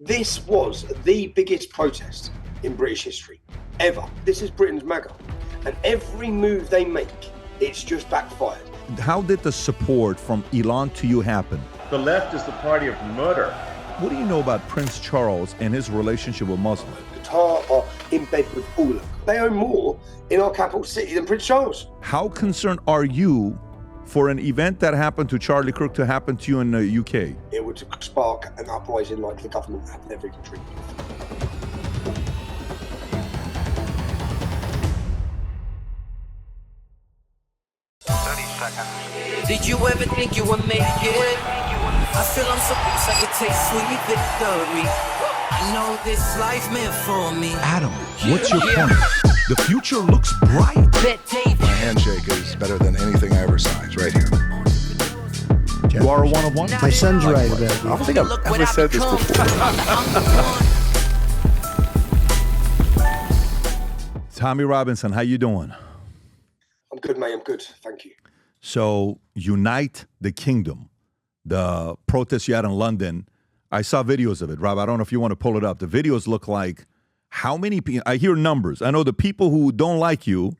This was the biggest protest in British history ever. This is Britain's MAGA. And every move they make, it's just backfired. How did the support from Elon to you happen? The left is the party of murder. What do you know about Prince Charles and his relationship with Muslims? Qatar are in bed with all of them. They own more in our capital city than Prince Charles. How concerned are you for an event that happened to Charlie Kirk to happen to you in the UK? It would spark an uprising like the government have in every country. Did you ever think you would make it? I feel I'm supposed I could take sweet victory. I know this life meant for me. Adam, what's your point? The future looks bright. My handshake is better than anything I ever saw. It's right here. You are a one of one? My son's right about I don't think I've ever said this before. Tommy Robinson, how you doing? I'm good, mate. I'm good. Thank you. So, Unite the Kingdom, the protest you had in London, I saw videos of it. Rob, I don't know if you want to pull it up. The videos look like how many people? I hear numbers. I know the people who don't like you,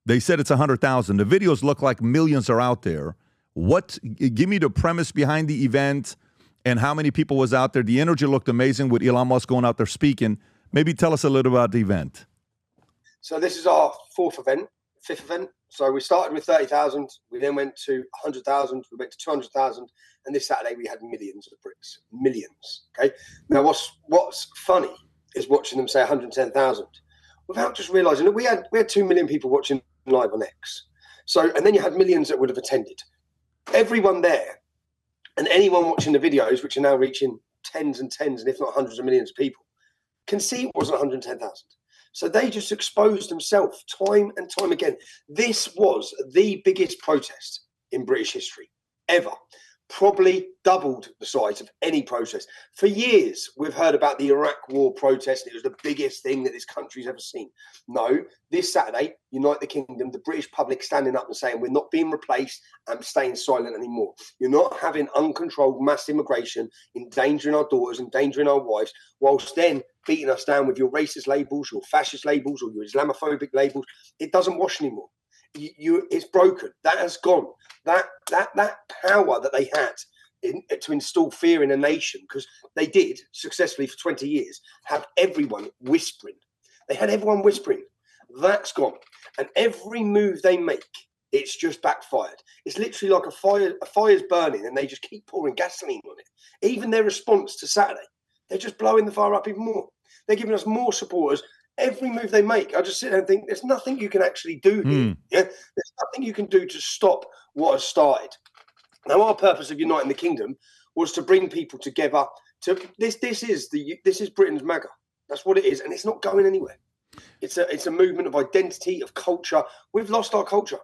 they said it's 100,000. The videos look like millions are out there. Give me the premise behind the event and how many people was out there. The energy looked amazing with Elon Musk going out there speaking. Maybe tell us a little about the event. So this is our fifth event. So we started with 30,000. We then went to 100,000. We went to 200,000. And this Saturday we had millions of bricks. Millions. Okay. Now what's funny is watching them say 110,000 without just realizing that we had 2 million people watching live on X. So, and then you had millions that would have attended. Everyone there and anyone watching the videos, which are now reaching tens and tens, and if not hundreds of millions of people, can see it wasn't 110,000. So they just exposed themselves time and time again. This was the biggest protest in British history ever. Probably doubled the size of any protest. For years, we've heard about the Iraq war protest, and it was the biggest thing that this country's ever seen. No, this Saturday, Unite the Kingdom, the British public standing up and saying we're not being replaced and staying silent anymore. You're not having uncontrolled mass immigration, endangering our daughters, endangering our wives, whilst then beating us down with your racist labels, your fascist labels, or your Islamophobic labels. It doesn't wash anymore. It's broken. That has gone. That power that they had to install fear in a nation, because they did successfully for 20 years have everyone whispering. They had everyone whispering. That's gone. And every move they make, it's just backfired. It's literally like a fire's burning and they just keep pouring gasoline on it. Even their response to Saturday, they're just blowing the fire up even more. They're giving us more supporters. Every move they make, I just sit there and think, there's nothing you can actually do here. Yeah? There's nothing you can do to stop what has started. Now, our purpose of Uniting the Kingdom was to bring people together. This is Britain's MAGA. That's what it is, and it's not going anywhere. It's a movement of identity, of culture. We've lost our culture,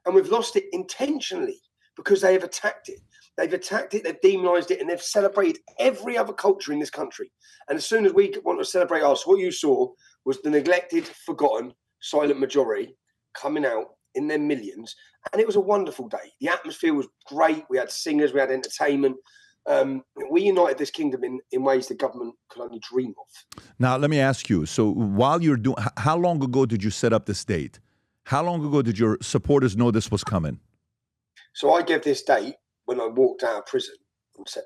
and we've lost it intentionally because they have attacked it. They've attacked it, they've demonised it, and they've celebrated every other culture in this country. And as soon as we want to celebrate us, what you saw was the neglected, forgotten, silent majority coming out in their millions. And it was a wonderful day. The atmosphere was great. We had singers, we had entertainment. We united this kingdom in ways the government could only dream of. Now, let me ask you. So while you're doing, how long ago did you set up this date? How long ago did your supporters know this was coming? So I gave this date when I walked out of prison and said,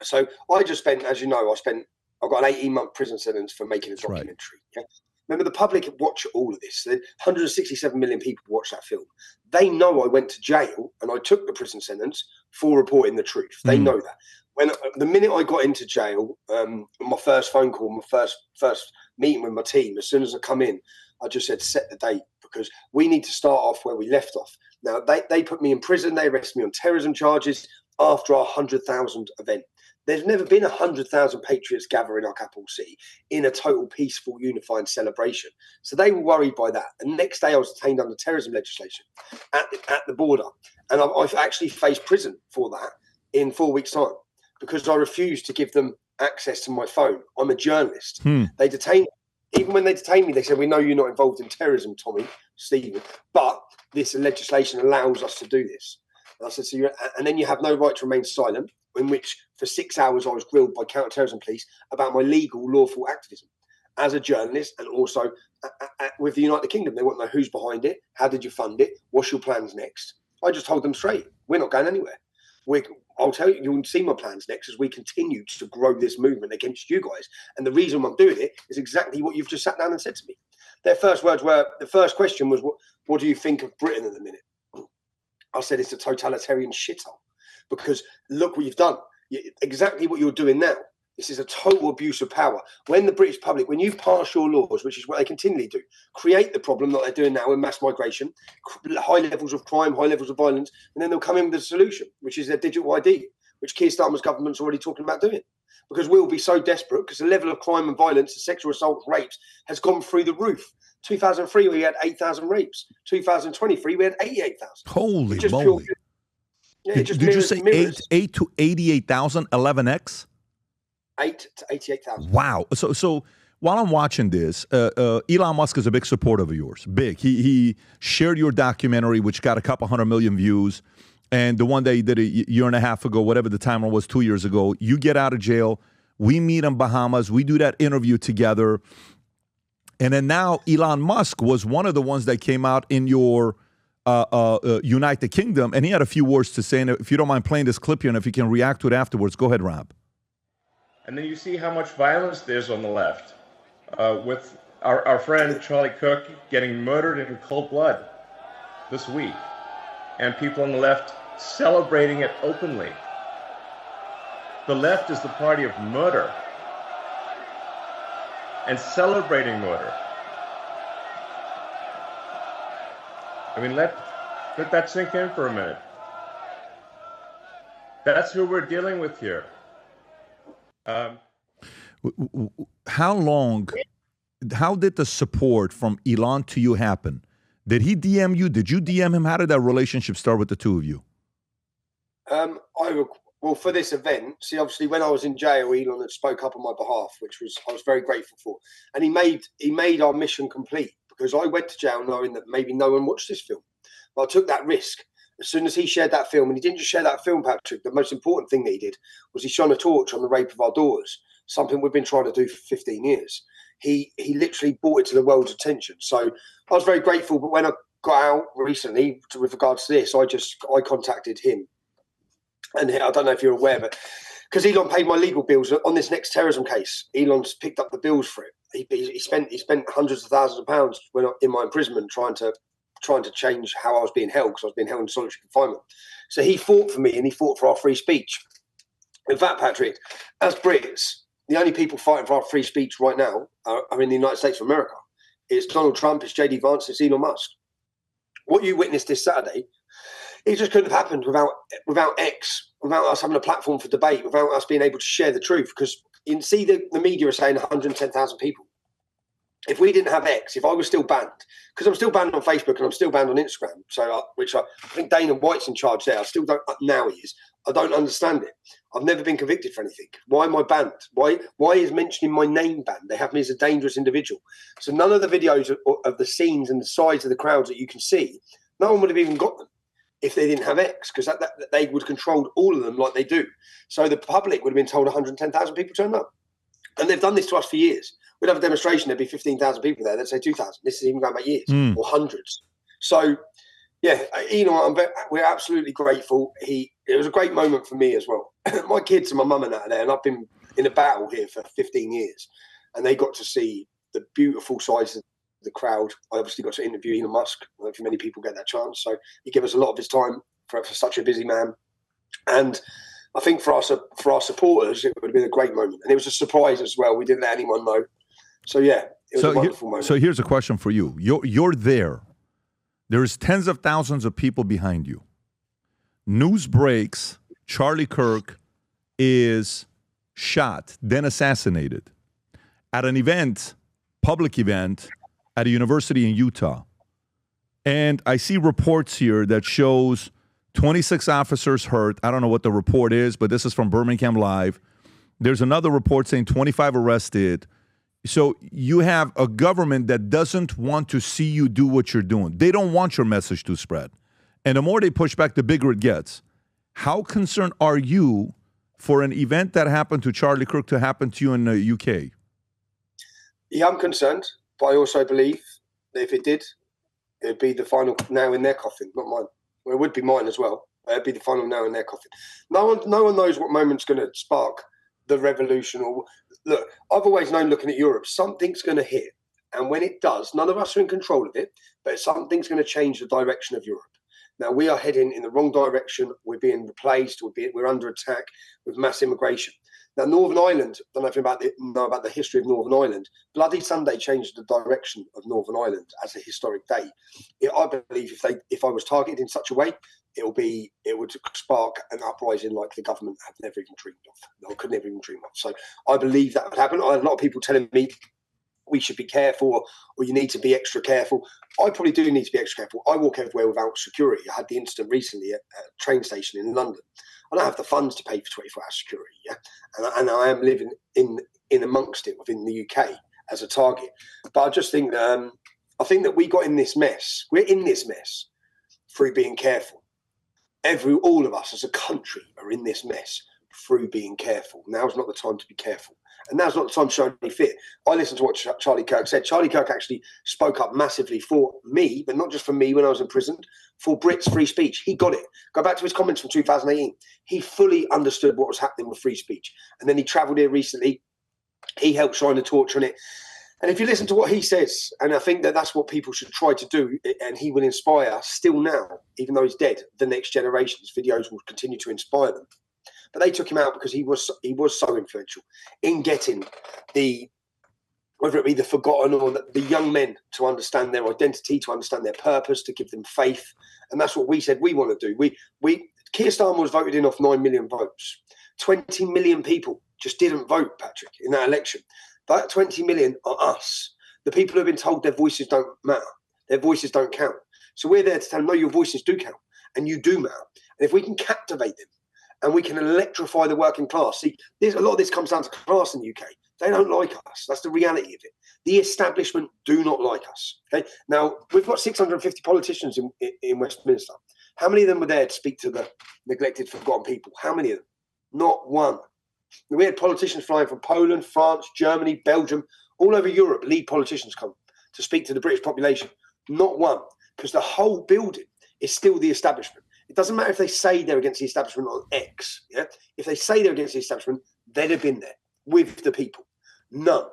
so I just spent, as you know, I got an 18-month prison sentence for making a documentary. Right. Yeah? Remember, the public watch all of this. 167 million people watch that film. They know I went to jail and I took the prison sentence for reporting the truth. They know that. When the minute I got into jail, my first phone call, my first meeting with my team, as soon as I come in, I just said, set the date, because we need to start off where we left off. Now, they put me in prison. They arrested me on terrorism charges after our 100,000 event. There's never been 100,000 patriots gather in our capital city in a total peaceful, unifying celebration. So they were worried by that. And the next day I was detained under terrorism legislation at the border. And I've actually faced prison for that in 4 weeks' time because I refused to give them access to my phone. I'm a journalist. They detained me. Even when they detained me, they said, we know you're not involved in terrorism, Stephen, but this legislation allows us to do this. And I said, and then you have no right to remain silent. in which for 6 hours I was grilled by counter-terrorism police about my legal, lawful activism as a journalist, and also with the United Kingdom. They want to know who's behind it, how did you fund it, what's your plans next. I just told them straight, we're not going anywhere. I'll tell you, you'll see my plans next as we continue to grow this movement against you guys. And the reason I'm doing it is exactly what you've just sat down and said to me. Their first words were, the first question was, what do you think of Britain at the minute? I said, it's a totalitarian shithole, because look what you've done. Exactly what you're doing now. This is a total abuse of power. When the British public, when you pass your laws, which is what they continually do, create the problem that they're doing now in mass migration, high levels of crime, high levels of violence, and then they'll come in with a solution, which is their digital ID, which Keir Starmer's government's already talking about doing. Because we'll be so desperate, because the level of crime and violence, the sexual assaults, rapes, has gone through the roof. 2003, we had 8,000 rapes. 2023, we had 88,000. Holy moly. Did you say 8 to 88,000, 11x? 8 to 88,000. Wow. So while I'm watching this, Elon Musk is a big supporter of yours. Big. He shared your documentary, which got a couple 100 million views. And the one that he did a year and a half ago, whatever the timer was, 2 years ago, you get out of jail. We meet in Bahamas. We do that interview together. And then now Elon Musk was one of the ones that came out in your United Kingdom. And he had a few words to say. And if you don't mind playing this clip here, and if you can react to it afterwards, go ahead, Rob. And then you see how much violence there's on the left, with our friend Charlie Kirk getting murdered in cold blood this week, and people on the left celebrating it openly. The left is the party of murder and celebrating murder. I mean, let that sink in for a minute. That's who we're dealing with here. How did the support from Elon to you happen? Did he DM you? Did you DM him? How did that relationship start with the two of you? Well, for this event, see, obviously when I was in jail, Elon had spoke up on my behalf, which I was very grateful for. And he made our mission complete, because I went to jail knowing that maybe no one watched this film. But I took that risk. As soon as he shared that film, and he didn't just share that film, Patrick, the most important thing that he did was he shone a torch on the rape of our daughters, something we've been trying to do for 15 years. He literally brought it to the world's attention. So I was very grateful. But when I got out recently with regards to this, I contacted him. And I don't know if you're aware, but because Elon paid my legal bills on this next terrorism case, Elon's picked up the bills for it. He spent hundreds of thousands of pounds when in my imprisonment trying to change how I was being held, because I was being held in solitary confinement. So he fought for me, and he fought for our free speech. In fact, Patrick, as Brits, the only people fighting for our free speech right now are in the United States of America. It's Donald Trump, it's JD Vance, it's Elon Musk. What you witnessed this Saturday, it just couldn't have happened without X, without us having a platform for debate, without us being able to share the truth. Because you can see the media are saying 110,000 people. If we didn't have X, if I was still banned, because I'm still banned on Facebook and I'm still banned on Instagram, which I think Dana White's in charge there. I still don't, now he is. I don't understand it. I've never been convicted for anything. Why am I banned? Why is mentioning my name banned? They have me as a dangerous individual. So none of the videos of the scenes and the size of the crowds that you can see, no one would have even got them if they didn't have X, because that they would have controlled all of them like they do. So the public would have been told 110,000 people turned up. And they've done this to us for years. We'd have a demonstration, there'd be 15,000 people there. They'd say 2,000. This is even going back years or hundreds. So, yeah, we're absolutely grateful. It was a great moment for me as well. My kids and my mum and that are there, and I've been in a battle here for 15 years, and they got to see the beautiful size of the crowd. I obviously got to interview Elon Musk. I don't think many people get that chance. So he gave us a lot of his time for such a busy man. And I think for our supporters, it would have been a great moment. And it was a surprise as well. We didn't let anyone know. So, yeah, it was a wonderful moment. So here's a question for you. You're there. There's tens of thousands of people behind you. News breaks, Charlie Kirk is shot, then assassinated at an event, public event, at a university in Utah. And I see reports here that shows 26 officers hurt. I don't know what the report is, but this is from Birmingham Live. There's another report saying 25 arrested. So you have a government that doesn't want to see you do what you're doing. They don't want your message to spread. And the more they push back, the bigger it gets. How concerned are you for an event that happened to Charlie Kirk to happen to you in the UK? Yeah, I'm concerned, but I also believe that if it did, it'd be the final nail in their coffin, not mine. Well, it would be mine as well, but it'd be the final nail in their coffin. No one knows what moment's going to spark the revolution. Or look, I've always known, looking at Europe, something's going to hit, and when it does, none of us are in control of it, but something's going to change the direction of Europe. Now, we are heading in the wrong direction. We're being replaced. We're under attack with mass immigration. Now, Northern Ireland, I don't know if you know about the history of Northern Ireland. Bloody Sunday changed the direction of Northern Ireland as a historic day. I believe if I was targeted in such a way, it would spark an uprising like the government have never even dreamed of. No, could never even dream of. So I believe that would happen. I have a lot of people telling me we should be careful, or you need to be extra careful. I probably do need to be extra careful. I walk everywhere without security. I had the incident recently at a train station in London. I don't have the funds to pay for 24-hour security, yeah, and I am living in amongst it within the UK as a target. But I just think I think that we got in this mess. We're in this mess through being careful. All of us as a country are in this mess through being careful. Now's not the time to be careful. And now's not the time to show any fear. I listened to what Charlie Kirk said. Charlie Kirk actually spoke up massively for me, but not just for me when I was imprisoned, for Brits' free speech. He got it. Go back to his comments from 2018. He fully understood what was happening with free speech. And then he travelled here recently. He helped shine the torch on it. And if you listen to what he says, and I think that that's what people should try to do, and he will inspire still now, even though he's dead, the next generation. His videos will continue to inspire them. But they took him out because he was so influential in getting whether it be the forgotten or the young men to understand their identity, to understand their purpose, to give them faith. And that's what we said we want to do. Keir Starmer was voted in off 9 million votes. 20 million people just didn't vote, Patrick, in that election. That 20 million are us. The people who have been told their voices don't matter. Their voices don't count. So we're there to tell them, no, your voices do count and you do matter. And if we can captivate them, and we can electrify the working class. See, a lot of this comes down to class in the UK. They don't like us. That's the reality of it. The establishment do not like us. Okay. Now, we've got 650 politicians in Westminster. How many of them were there to speak to the neglected, forgotten people? How many of them? Not one. We had politicians flying from Poland, France, Germany, Belgium, all over Europe. Lead politicians come to speak to the British population. Not one, because the whole building is still the establishment. It doesn't matter if they say they're against the establishment on X. Yeah, if they say they're against the establishment, they'd have been there with the people. None.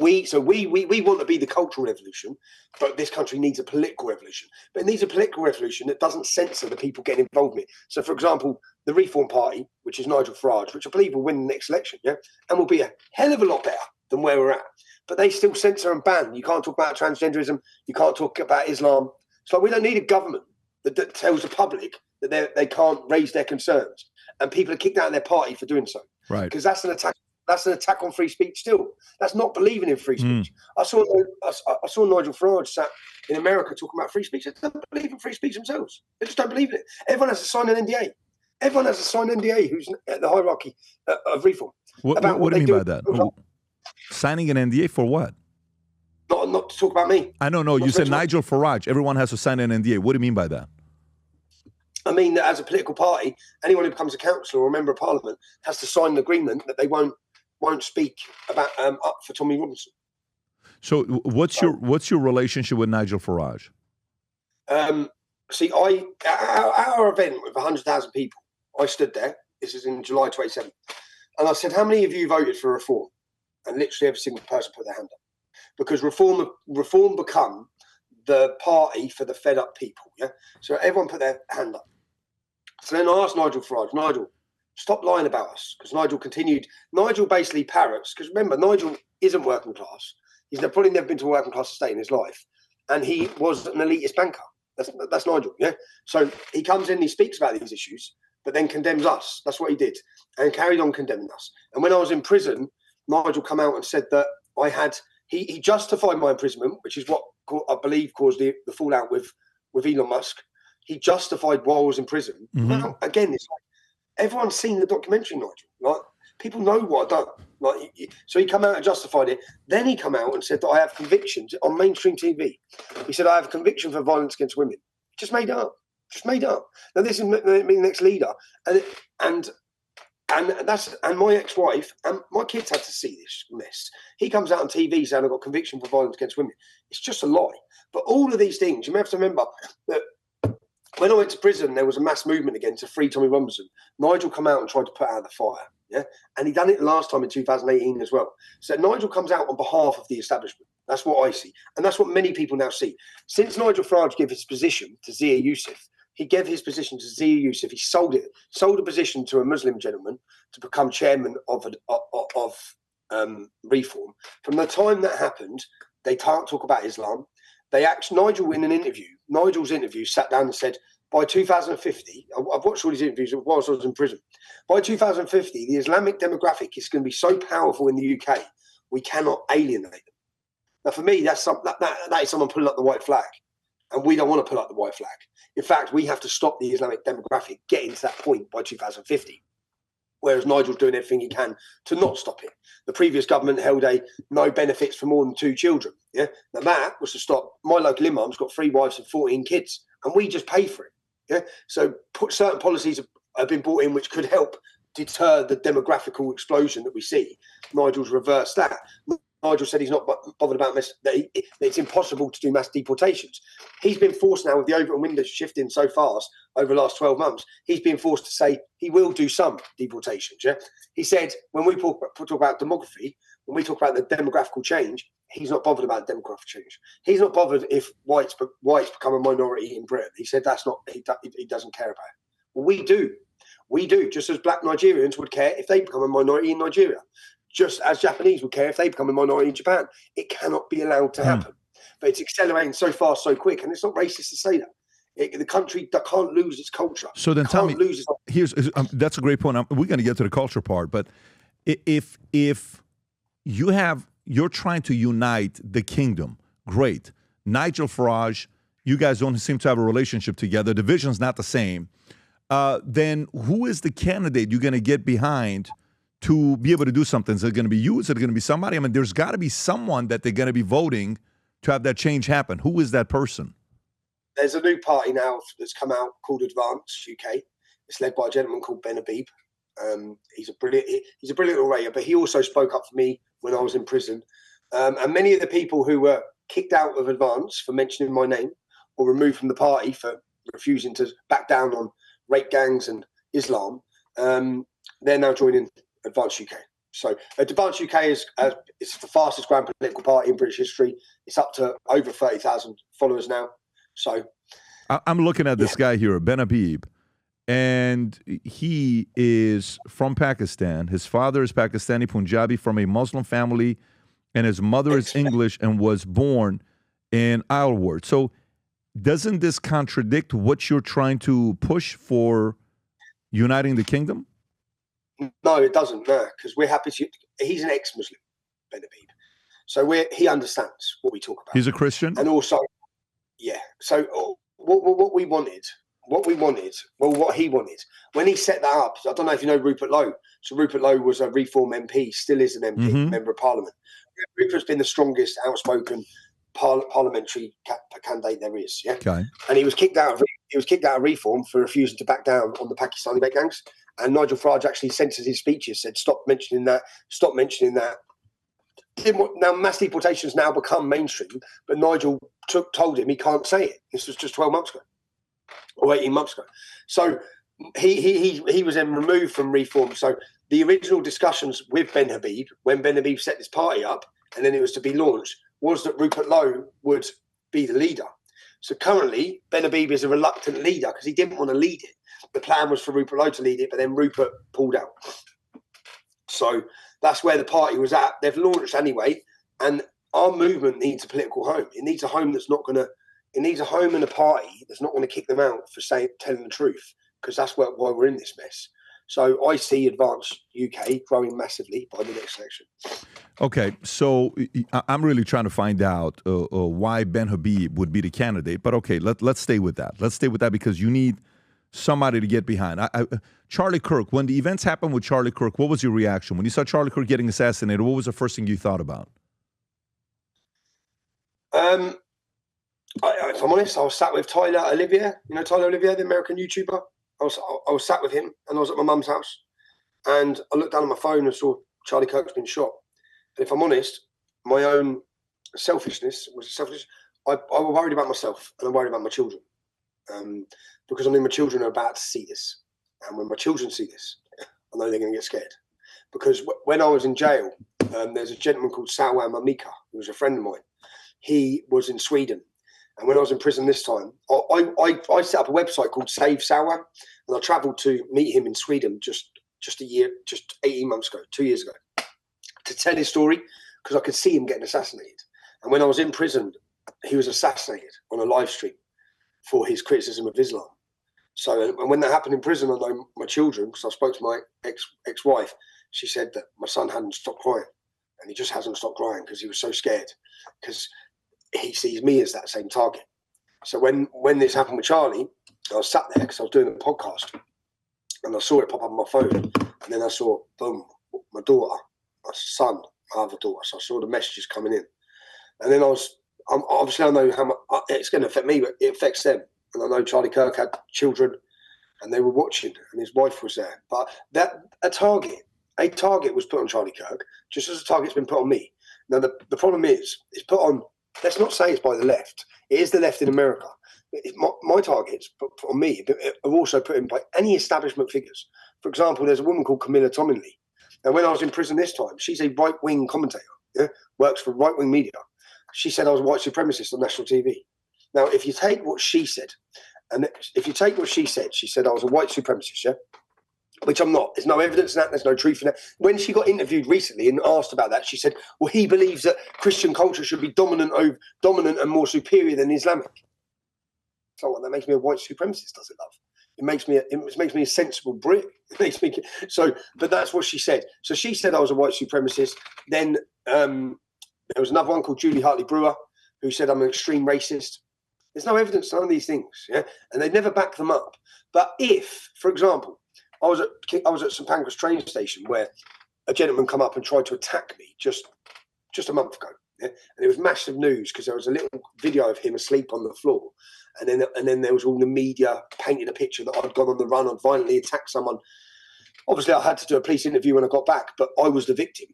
We want to be the cultural revolution, but this country needs a political revolution. But it needs a political revolution that doesn't censor the people getting involved in it. So, for example, the Reform Party, which is Nigel Farage, which I believe will win the next election, yeah, and will be a hell of a lot better than where we're at. But they still censor and ban. You can't talk about transgenderism. You can't talk about Islam. It's like we don't need a government that tells the public that they can't raise their concerns, and people are kicked out of their party for doing so. Right. Because that's an attack. That's an attack on free speech. Still, that's not believing in free speech. I saw Nigel Farage sat in America talking about free speech. They don't believe in free speech themselves. They just don't believe in it. Everyone has to sign an NDA. Everyone has to sign an NDA who's at the hierarchy of reform. What do you mean by that? Signing an NDA for what? Not to talk about me. I don't know. You said Nigel Farage. Everyone has to sign an NDA. What do you mean by that? I mean that as a political party, anyone who becomes a councillor or a member of parliament has to sign an agreement that they won't speak about up for Tommy Robinson. So what's your relationship with Nigel Farage? See, our event with 100,000 people, I stood there. This is in July 27th, and I said, "How many of you voted for reform?" And literally every single person put their hand up, because reform become the party for the fed up people. Yeah, so everyone put their hand up. So then I asked Nigel Farage, Nigel, stop lying about us, because Nigel continued. Nigel basically parrots, because remember, Nigel isn't working class. He's probably never been to a working class estate in his life, and he was an elitist banker. That's Nigel, yeah. So he comes in, he speaks about these issues, but then condemns us. That's what he did, and carried on condemning us. And when I was in prison, Nigel come out and said that I had. He justified my imprisonment, which is what I believe caused the fallout with Elon Musk. He justified why I was in prison. Mm-hmm. Well, again, it's like everyone's seen the documentary, Nigel. Like people know what I've done. Like, so he come out and justified it. Then he come out and said that I have convictions on mainstream TV. He said I have a conviction for violence against women. Just made it up. Just made it up. Now this is the next leader, and And my ex-wife and my kids had to see this mess. He comes out on TV saying I got conviction for violence against women. It's just a lie. But all of these things, you may have to remember that when I went to prison, there was a mass movement again to free Tommy Robinson. Nigel come out and tried to put out the fire, yeah, and he done it last time in 2018 as well. So Nigel comes out on behalf of the establishment. That's what I see, and that's what many people now see. Since Nigel Farage gave his position to Zia Youssef, he gave his position to Zia Youssef. He sold a position to a Muslim gentleman to become chairman of Reform. From the time that happened, they can't talk about Islam. Nigel's interview sat down and said, by 2050, I've watched all these interviews whilst I was in prison. By 2050, the Islamic demographic is going to be so powerful in the UK, we cannot alienate them. Now, for me, that is someone pulling up the white flag. And we don't want to pull up the white flag. In fact, we have to stop the Islamic demographic getting to that point by 2050. Whereas Nigel's doing everything he can to not stop it. The previous government held a no benefits for more than 2 children. Yeah, now that was to stop. My local imam's got 3 wives and 14 kids, and we just pay for it. Yeah, so certain policies have been brought in which could help deter the demographical explosion that we see. Nigel's reversed that. Nigel said he's not bothered about that it's impossible to do mass deportations. He's been forced now with the Overton windows shifting so fast over the last 12 months. He's been forced to say he will do some deportations. Yeah, he said when we talk about demography, when we talk about the demographical change, he's not bothered about demographic change. He's not bothered if whites become a minority in Britain. He said that's not he doesn't care about it. Well, we do. We do, just as black Nigerians would care if they become a minority in Nigeria. Just as Japanese would care if they become a minority in Japan. It cannot be allowed to happen. But it's accelerating so fast, so quick. And it's not racist to say that. The country can't lose its culture. So then tell me, that's a great point. We're going to get to the culture part. But if you're trying to unite the kingdom, great. Nigel Farage, you guys don't seem to have a relationship together. The vision's not the same. Then who is the candidate you're going to get behind to be able to do something? Is it going to be you? Is it going to be somebody? I mean, there's got to be someone that they're going to be voting to have that change happen. Who is that person? There's a new party now that's come out called Advance UK. It's led by a gentleman called Ben Habib. He's a brilliant orator, but he also spoke up for me when I was in prison. And many of the people who were kicked out of Advance for mentioning my name or removed from the party for refusing to back down on rape gangs and Islam, they're now joining Advance UK. So Advance UK is it's the fastest growing political party in British history. It's up to over 30,000 followers now. So I'm looking at this guy here, Ben Habib, and he is from Pakistan. His father is Pakistani Punjabi from a Muslim family, and his mother is English and was born in Isleworth. So doesn't this contradict what you're trying to push for uniting the kingdom? No, it doesn't, no, because we're happy to. He's an ex-Muslim, Ben Habib. So he understands what we talk about. He's a Christian? And also, yeah. So what he wanted, when he set that up, I don't know if you know Rupert Lowe. So Rupert Lowe was a Reform MP, still is an MP, Member of Parliament. Rupert's been the strongest outspoken parliamentary candidate there is, yeah. Okay. And he was kicked out of Reform for refusing to back down on the Pakistani rape gangs. And Nigel Farage actually censored his speeches, said, stop mentioning that. Now, mass deportations now become mainstream, but Nigel told him he can't say it. This was just 12 months ago or 18 months ago. So he was then removed from Reform. So the original discussions with Ben Habib, when Ben Habib set this party up and then it was to be launched, was that Rupert Lowe would be the leader. So currently, Ben Habib is a reluctant leader because he didn't want to lead it. The plan was for Rupert Lowe to lead it, but then Rupert pulled out. So that's where the party was at. They've launched anyway, and our movement needs a political home. It needs a home that's not going to. It needs a home and a party that's not going to kick them out for telling the truth, because that's why we're in this mess. So I see Advance UK growing massively by the next election. Okay, so I'm really trying to find out why Ben Habib would be the candidate. But okay, let's stay with that. Let's stay with that because you need somebody to get behind. Charlie Kirk, when the events happened with Charlie Kirk, what was your reaction? When you saw Charlie Kirk getting assassinated, what was the first thing you thought about? If I'm honest, I was sat with Tyler Olivier. You know Tyler Olivier, the American YouTuber? I was sat with him and I was at my mum's house. and I looked down at my phone and saw Charlie Kirk's been shot. And if I'm honest, my own selfishness was selfish. I was worried about myself and I'm worried about my children, because I know my children are about to see this. And when my children see this, I know they're going to get scared. Because when I was in jail, there's a gentleman called Salwan Mamika, who was a friend of mine. He was in Sweden. And when I was in prison this time, I set up a website called Save Salwan, and I travelled to meet him in Sweden just 18 months ago, 2 years ago, to tell his story, because I could see him getting assassinated. And when I was in prison, he was assassinated on a live stream for his criticism of Islam. So, and when that happened in prison, I know my children, because I spoke to my ex-wife, she said that my son hadn't stopped crying, and he just hasn't stopped crying because he was so scared, because he sees me as that same target. So when this happened with Charlie, I was sat there because I was doing a podcast, and I saw it pop up on my phone, and then I saw, boom, my daughter, my son, my other daughter. So I saw the messages coming in, and then obviously I know how much it's going to affect me, but it affects them. And I know Charlie Kirk had children, and they were watching, and his wife was there. But a target was put on Charlie Kirk, just as a target's been put on me. Now the problem is, it's put on. Let's not say it's by the left. It is the left in America. My targets put on me are also put in by any establishment figures. For example, there's a woman called Camilla Tominley. And when I was in prison this time, she's a right-wing commentator, works for right-wing media. She said I was a white supremacist on national TV. Now, if you take what she said, she said I was a white supremacist, which I'm not. There's no evidence in that. There's no truth in that. When she got interviewed recently and asked about that, she said, well, he believes that Christian culture should be dominant and more superior than Islamic. So what, that makes me a white supremacist, does it, love? It makes me a sensible Brit. It makes me but that's what she said. So she said I was a white supremacist. Then there was another one called Julie Hartley Brewer who said I'm an extreme racist. There's no evidence to none of these things, and they never back them up. But if, for example, I was at St Pancras train station where a gentleman come up and tried to attack me just a month ago, and it was massive news because there was a little video of him asleep on the floor, and then there was all the media painting a picture that I'd gone on the run, I'd violently attacked someone. Obviously, I had to do a police interview when I got back, but I was the victim.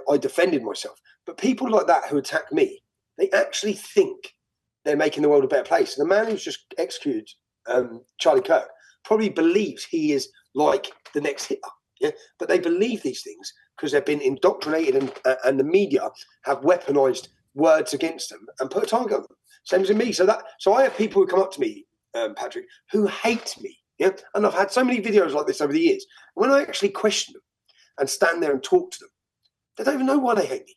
I defended myself. But people like that who attack me, they actually think they're making the world a better place. And the man who's just executed Charlie Kirk probably believes he is like the next Hitler. But they believe these things because they've been indoctrinated and the media have weaponized words against them and put a target on them. Same as in me. So I have people who come up to me, Patrick, who hate me. And I've had so many videos like this over the years. When I actually question them and stand there and talk to them, they don't even know why they hate me.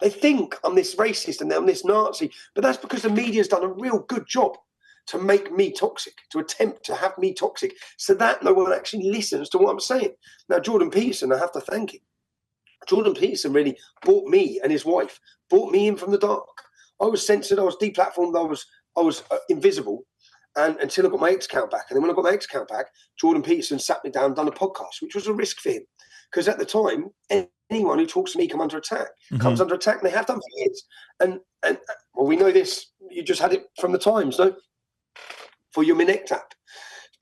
They think I'm this racist and I'm this Nazi, but that's because the media's done a real good job to make me toxic, to attempt to have me toxic, so that no one actually listens to what I'm saying. Now, Jordan Peterson, I have to thank him. Jordan Peterson really brought me and his wife, brought me in from the dark. I was censored, I was deplatformed, I was invisible, and until I got my X account back. And then when I got my X account back, Jordan Peterson sat me down and done a podcast, which was a risk for him. Because at the time, anyone who talks to me comes under attack, and they have done for years. And well, we know this. You just had it from the Times, no? For your Minnect app.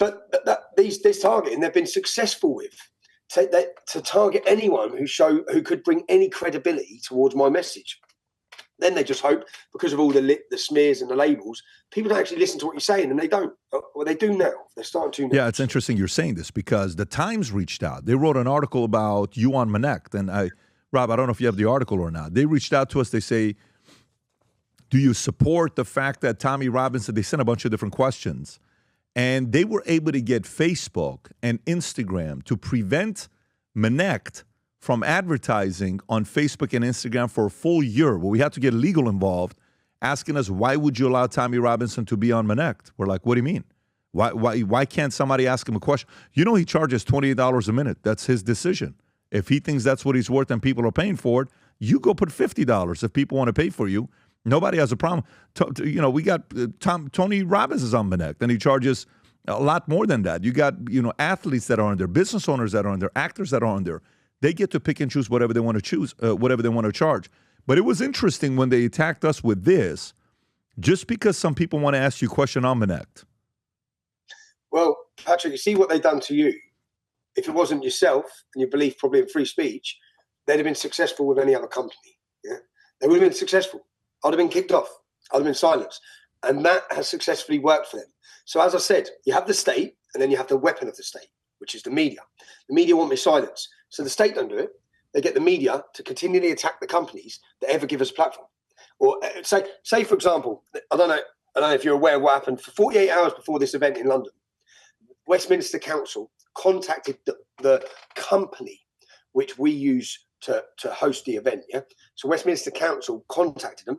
But this targeting, they've been successful with to target anyone who could bring any credibility towards my message. Then they just hope, because of all the smears and the labels, people don't actually listen to what you're saying, and they don't. Well, they do now. They're starting to now. Yeah, it's interesting you're saying this because the Times reached out. They wrote an article about you on Minnect. And Rob, I don't know if you have the article or not. They reached out to us. They say, do you support the fact that Tommy Robinson, they sent a bunch of different questions, and they were able to get Facebook and Instagram to prevent Minnect from advertising on Facebook and Instagram for a full year. Well, we had to get legal involved, asking us, why would you allow Tommy Robinson to be on Minnect? We're like, what do you mean? Why can't somebody ask him a question? You know, he charges $28 a minute. That's his decision. If he thinks that's what he's worth and people are paying for it, you go put $50 if people want to pay for you. Nobody has a problem. We got Tony Robbins is on Minnect, and he charges a lot more than that. You got, athletes that are on there, business owners that are on there, actors that are on there. They get to pick and choose whatever they want to choose, whatever they want to charge. But it was interesting when they attacked us with this, just because some people want to ask you a question on Minnect. Well, Patrick, you see what they've done to you if it wasn't yourself and your belief probably in free speech, they'd have been successful with any other company. Yeah, they would have been successful. I'd have been kicked off. I'd have been silenced. And that has successfully worked for them. So as I said, you have the state and then you have the weapon of the state, which is the media. The media want me silenced. So the state don't do it. They get the media to continually attack the companies that ever give us a platform. Or say for example, I don't know if you're aware of what happened. For 48 hours before this event in London, Westminster Council contacted the company which we use to host the event. Yeah. So Westminster Council contacted them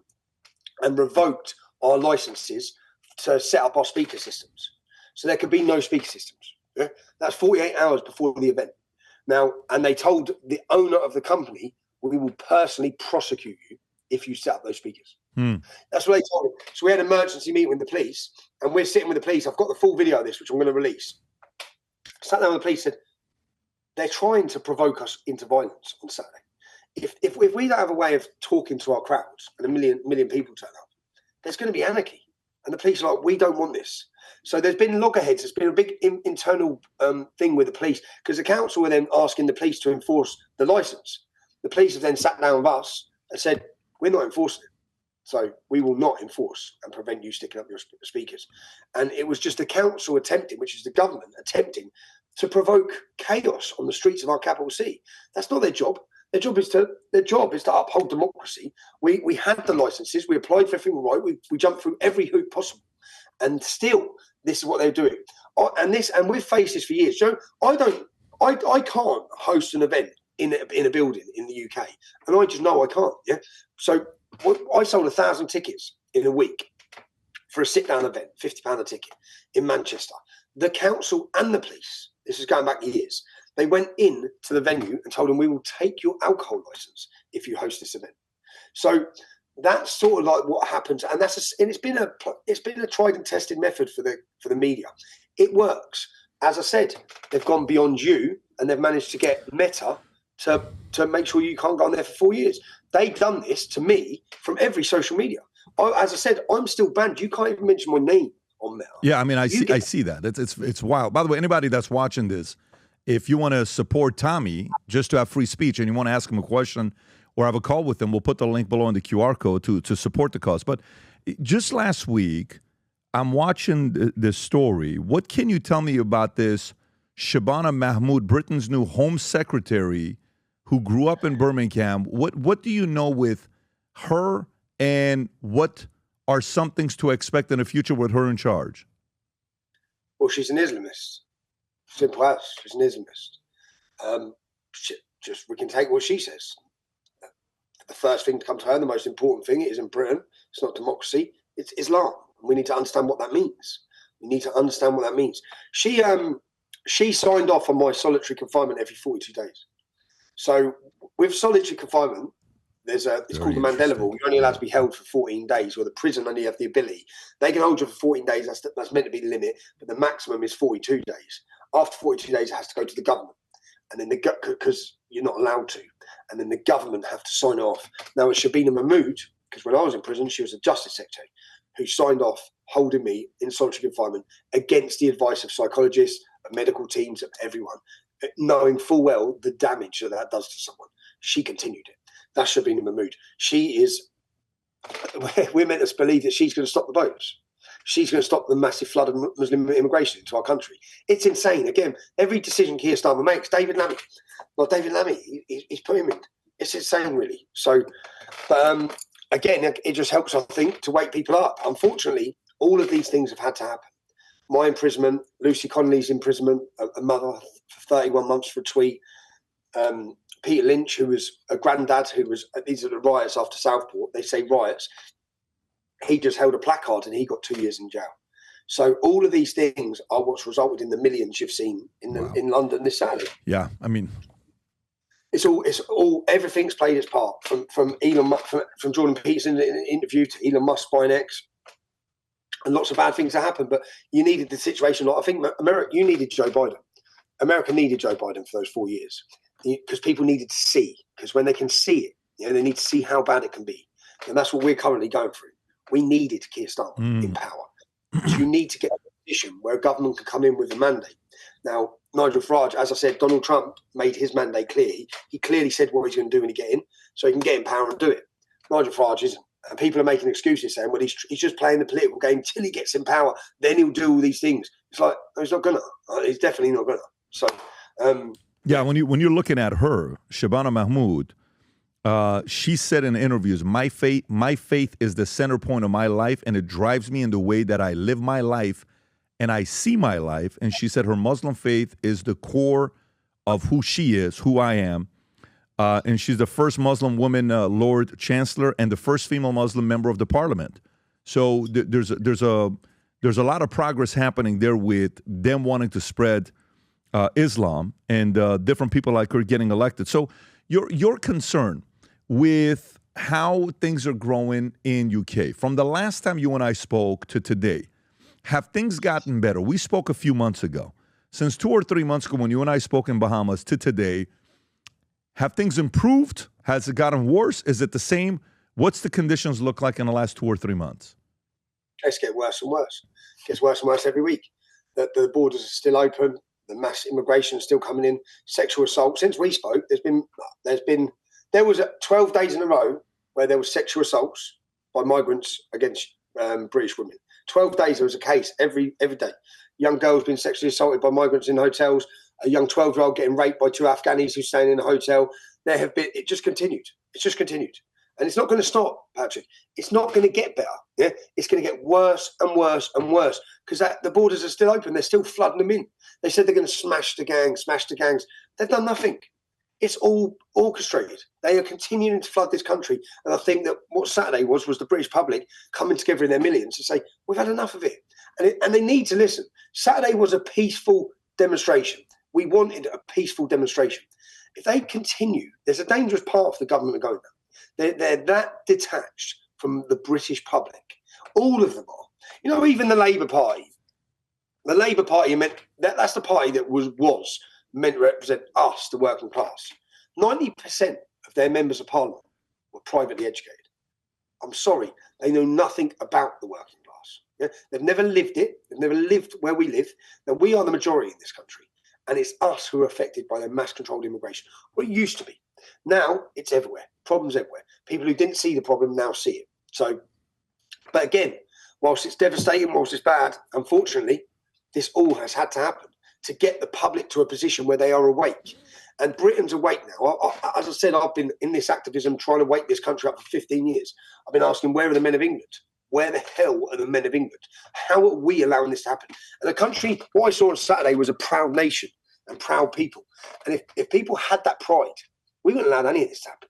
and revoked our licenses to set up our speaker systems. So there could be no speaker systems. Yeah? That's 48 hours before the event. Now, and they told the owner of the company, we will personally prosecute you if you set up those speakers. That's what they told me. So we had an emergency meeting with the police, and we're sitting with the police. I've got the full video of this, which I'm going to release. Sat down with the police, said, they're trying to provoke us into violence on Saturday. If we don't have a way of talking to our crowds and a million people turn up, there's going to be anarchy. And the police are like, we don't want this. So there's been loggerheads. There's been a big internal thing with the police, because the council were then asking the police to enforce the license. The police have then sat down with us and said, we're not enforcing it. So we will not enforce and prevent you sticking up your speakers. And it was just the council attempting, which is the government attempting to provoke chaos on the streets of our capital city. That's not their job. Their job is to uphold democracy. We had the licenses. We applied for everything right. We jumped through every hoop possible, and still, this is what they're doing. And we've faced this for years. Joe, I can't host an event in a building in the UK, and I just know I can't. Yeah. So I sold 1,000 tickets in a week for a sit-down event, £50 a ticket in Manchester. The council and the police, this is going back years, they went in to the venue and told them, we will take your alcohol license if you host this event. So that's sort of like what happens, and it's been a tried and tested method for the media. It works. As I said, they've gone beyond you, and they've managed to get Meta to make sure you can't go on there for 4 years. They've done this to me from every social media. As I said, I'm still banned. You can't even mention my name on Meta. Yeah, I mean, I see that. It's wild. By the way, anybody that's watching this, if you want to support Tommy just to have free speech and you want to ask him a question or have a call with him, we'll put the link below in the QR code to support the cause. But just last week, I'm watching this story. What can you tell me about this Shabana Mahmood, Britain's new Home Secretary, who grew up in Birmingham? What do you know with her, and what are some things to expect in the future with her in charge? Well, she's an Islamist. Simple as. She's an Islamist. We can take what she says. The first thing to come to her, the most important thing, is in Britain. It's not democracy. It's Islam. We need to understand what that means. She signed off on my solitary confinement every 42 days. So with solitary confinement, it's called the Mandela Rule. You're only allowed to be held for 14 days, or the prison only have the ability. They can hold you for 14 days. That's meant to be the limit, but the maximum is 42 days. After 42 days, it has to go to the government, and then because you're not allowed to, and then the government have to sign off. Now, it's Shabana Mahmood, because when I was in prison, she was a justice secretary, who signed off holding me in solitary confinement against the advice of psychologists, of medical teams, of everyone, knowing full well the damage that does to someone. She continued it. That's Shabana Mahmood. We're meant to believe that she's going to stop the boats. She's going to stop the massive flood of Muslim immigration into our country. It's insane. Again, every decision Keir Starmer makes, David Lammy, he's put him in. It's insane, really. So, but again, it just helps, I think, to wake people up. Unfortunately, all of these things have had to happen. My imprisonment, Lucy Connolly's imprisonment, a mother for 31 months for a tweet. Peter Lynch, who was a granddad, these are the riots after Southport. They say riots. He just held a placard and he got 2 years in jail. So all of these things are what's resulted in the millions you've seen in London this Saturday. Yeah, I mean, it's all everything's played its part from Elon Musk, from Jordan Peterson in an interview to Elon Musk buying X. And lots of bad things have happened, but you needed the situation. I think you needed Joe Biden. America needed Joe Biden for those 4 years, because people needed to see. Because when they can see it, they need to see how bad it can be, and that's what we're currently going through. We needed Keir Starmer in power. So you need to get a position where a government can come in with a mandate. Now, Nigel Farage, as I said, Donald Trump made his mandate clear. He clearly said what he's going to do when he get in, so he can get in power and do it. Nigel Farage isn't. And people are making excuses saying, well, he's just playing the political game till he gets in power. Then he'll do all these things. It's like, no, he's not going to. He's definitely not going to. So, yeah, when you're looking at her, Shabana Mahmood, she said in interviews, my faith is the center point of my life, and it drives me in the way that I live my life and I see my life. And she said her Muslim faith is the core of who she is, who I am. And she's the first Muslim woman Lord Chancellor and the first female Muslim member of the parliament. So there's a lot of progress happening there with them wanting to spread Islam and different people like her getting elected. So your concern with how things are growing in UK from the last time you and I spoke to today, have things gotten better? We spoke a few months ago. Since 2 or 3 months ago when you and I spoke in Bahamas to today, have things improved? Has it gotten worse? Is it the same? What's the conditions look like in the last 2 or 3 months? It's getting worse and worse. It gets worse and worse every week. The borders are still open. The mass immigration is still coming in. Sexual assault. Since we spoke, there was 12 days in a row where there was sexual assaults by migrants against British women. 12 days there was a case every day. Young girls being sexually assaulted by migrants in hotels. A young 12-year-old getting raped by 2 Afghanis who's staying in a hotel. It just continued. It's just continued. And it's not going to stop, Patrick. It's not going to get better. Yeah, it's going to get worse and worse and worse because the borders are still open. They're still flooding them in. They said they're going to smash the gangs. They've done nothing. It's all orchestrated. They are continuing to flood this country. And I think that what Saturday was the British public coming together in their millions to say, we've had enough of it. And they need to listen. Saturday was a peaceful demonstration. We wanted a peaceful demonstration. If they continue, there's a dangerous path the government are going down. They're that detached from the British public. All of them are. You know, even the Labour Party. The Labour Party that's the party that was meant to represent us, the working class. 90% of their members of parliament were privately educated. I'm sorry, they know nothing about the working class. Yeah? They've never lived it. They've never lived where we live. Now, we are the majority in this country. And it's us who are affected by the mass-controlled immigration. Well, it used to be. Now, it's everywhere. Problems everywhere. People who didn't see the problem now see it. So, but again, whilst it's devastating, whilst it's bad, unfortunately, this all has had to happen to get the public to a position where they are awake. And Britain's awake now. As I said, I've been in this activism trying to wake this country up for 15 years. I've been asking, where are the men of England? Where the hell are the men of England? How are we allowing this to happen? And the country, what I saw on Saturday was a proud nation and proud people. And if people had that pride, we wouldn't allow any of this to happen.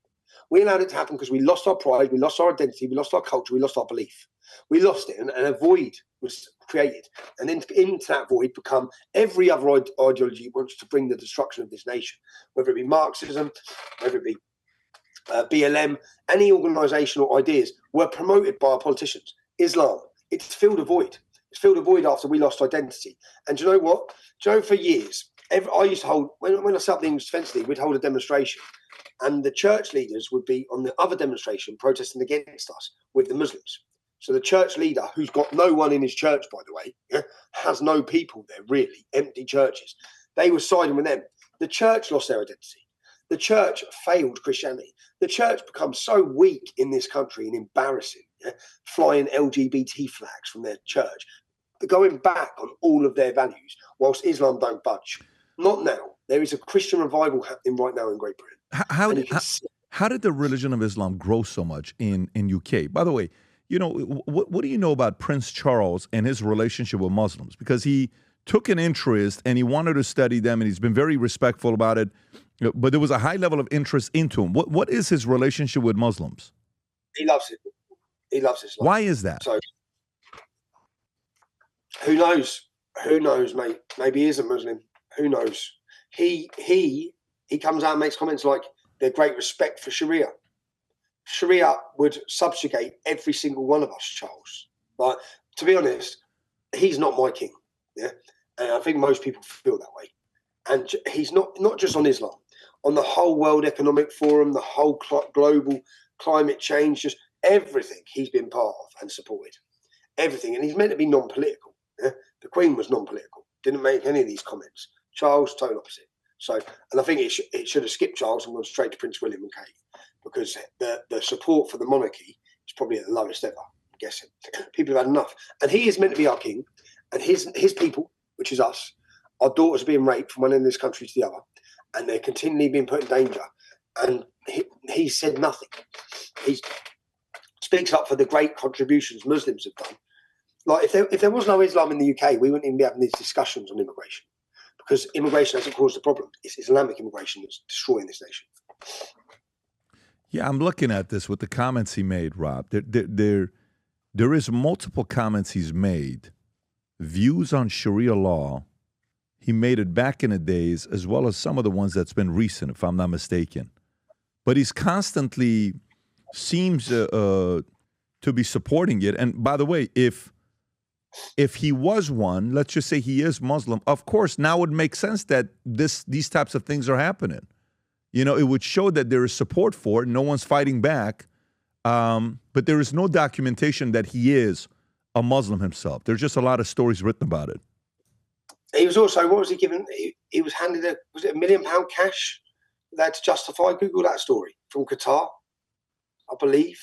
We allowed it to happen because we lost our pride, we lost our identity, we lost our culture, we lost our belief. We lost it, and a void was created. And then into that void become every other ideology wants to bring the destruction of this nation, whether it be Marxism, whether it be BLM, any organisational ideas were promoted by our politicians. Islam, it's filled a void. It's filled a void after we lost identity. And do you know what? Do you know, for years, I used to hold, when I set up the English Defence League, we'd hold a demonstration. And the church leaders would be on the other demonstration protesting against us with the Muslims. So the church leader, who's got no one in his church, by the way, has no people there, really, empty churches. They were siding with them. The church lost their identity. The church failed Christianity. The church becomes so weak in this country and embarrassing, flying LGBT flags from their church, going back on all of their values, whilst Islam don't budge. Not now. There is a Christian revival happening right now in Great Britain. How did the religion of Islam grow so much in UK? By the way, you know, what do you know about Prince Charles and his relationship with Muslims? Because he took an interest and he wanted to study them, and he's been very respectful about it. But there was a high level of interest into him. What is his relationship with Muslims? He loves it. He loves Islam. Why is that? So, who knows? Who knows, mate? Maybe he is a Muslim. Who knows? He comes out and makes comments like there's great respect for Sharia. Sharia would subjugate every single one of us, Charles. But to be honest, he's not my king. Yeah, and I think most people feel that way. And he's not just on Islam, on the whole World Economic Forum, the whole global climate change, just everything he's been part of and supported. Everything. And he's meant to be non-political. Yeah? The Queen was non-political, didn't make any of these comments. Charles, total opposite. So, and I think it should have skipped Charles and gone straight to Prince William and Kate, because the support for the monarchy is probably at the lowest ever, I'm guessing. People have had enough. And he is meant to be our king, and his people, which is us, our daughters are being raped from one end of this country to the other, and they're continually being put in danger. And he said nothing. He speaks up for the great contributions Muslims have done. Like, if there was no Islam in the UK, we wouldn't even be having these discussions on immigration, because immigration hasn't caused the problem. It's Islamic immigration that's destroying this nation. Yeah, I'm looking at this with the comments he made, Rob. There is multiple comments he's made, views on Sharia law. He made it back in the days, as well as some of the ones that's been recent, if I'm not mistaken. But he's constantly seems to be supporting it. And by the way, if he was one, let's just say he is Muslim, of course, now it would make sense that these types of things are happening. You know, it would show that there is support for it. No one's fighting back. But there is no documentation that he is a Muslim himself. There's just a lot of stories written about it. He was also, what was he given? He was handed was it £1 million cash? They had to justify. Google that story from Qatar, I believe.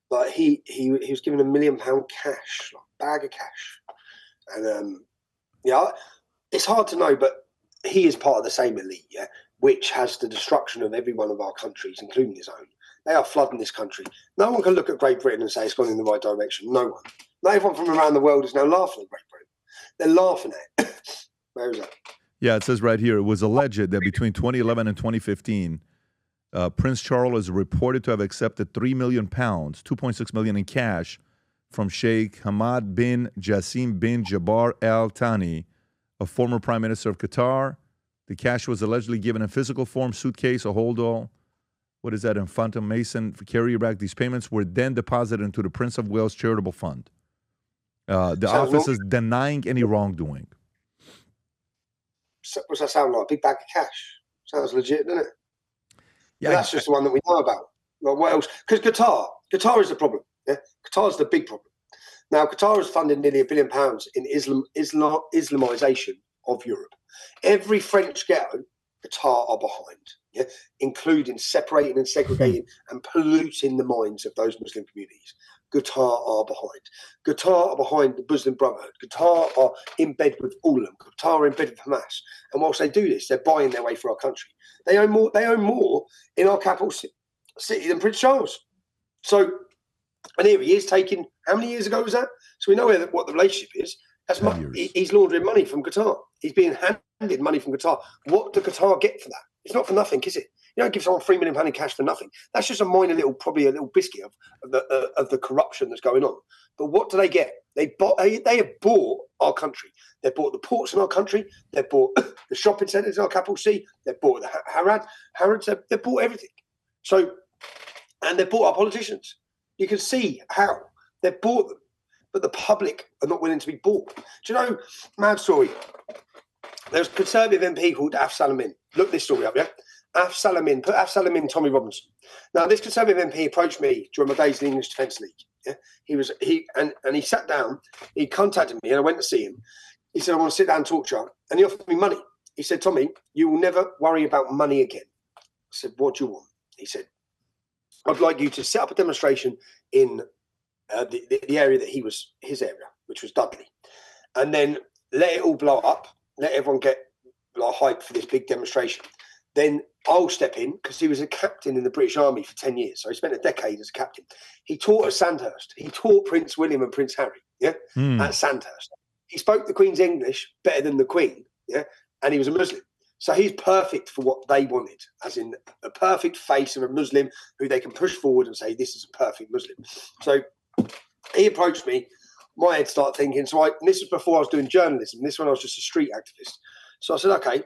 But he was given £1 million cash, like a bag of cash. And yeah, it's hard to know, but he is part of the same elite, yeah, which has the destruction of every one of our countries, including his own. They are flooding this country. No one can look at Great Britain and say it's gone in the right direction. No one. Not everyone from around the world is now laughing at Great Britain. They're laughing at it. Where is that? Yeah, it says right here, it was alleged that between 2011 and 2015, Prince Charles is reported to have accepted £3 million, 2.6 million in cash from Sheikh Hamad bin Jassim bin Jabbar Al Thani, a former prime minister of Qatar. The cash was allegedly given in physical form, suitcase, a hold-all. What is that, in Phantom Mason for carrier bag? These payments were then deposited into the Prince of Wales Charitable Fund. The office is denying any wrongdoing. What's that sound like? A big bag of cash? Sounds legit, doesn't it? Yeah, that's just the one that we know about. Well, what else? Because Qatar is the problem. Yeah, Qatar is the big problem. Now, Qatar has funded nearly £1 billion in Islamization of Europe. Every French ghetto, Qatar are behind. Yeah, including separating and segregating and polluting the minds of those Muslim communities. Qatar are behind. Qatar are behind the Muslim Brotherhood. Qatar are in bed with all of them. Qatar are in bed with Hamas. And whilst they do this, they're buying their way for our country. They own more in our capital city than Prince Charles. So, and here he is taking, how many years ago was that? So we know what the relationship is. He's laundering money from Qatar. He's being handed money from Qatar. What do Qatar get for that? It's not for nothing, is it? You don't give someone £3 million in cash for nothing. That's just a minor little, probably a little biscuit of the corruption that's going on. But what do they get? They have bought our country. They bought the ports in our country. They bought the shopping centres in our capital city. They bought the Harrods. They bought everything. So, and they bought our politicians. You can see how they bought them, but the public are not willing to be bought. Do you know, mad story? There's a Conservative MP called Af Salamin. Look this story up, yeah? Af Salamin, put Af Salamin, Tommy Robinson. Now, this Conservative MP approached me during my days in the English Defence League. Yeah, he sat down. He contacted me, and I went to see him. He said, "I want to sit down and talk to you," and he offered me money. He said, "Tommy, you will never worry about money again." I said, "What do you want?" He said, "I'd like you to set up a demonstration in the area that his area, which was Dudley, and then let it all blow up. Let everyone get hyped for this big demonstration. Then I'll step in," because he was a captain in the British Army for 10 years. So he spent a decade as a captain. He taught at Sandhurst. He taught Prince William and Prince Harry, at Sandhurst. He spoke the Queen's English better than the Queen, and he was a Muslim. So he's perfect for what they wanted, as in a perfect face of a Muslim who they can push forward and say, this is a perfect Muslim. So he approached me. My head started thinking. And this was before I was doing journalism. This one I was just a street activist. So I said, okay,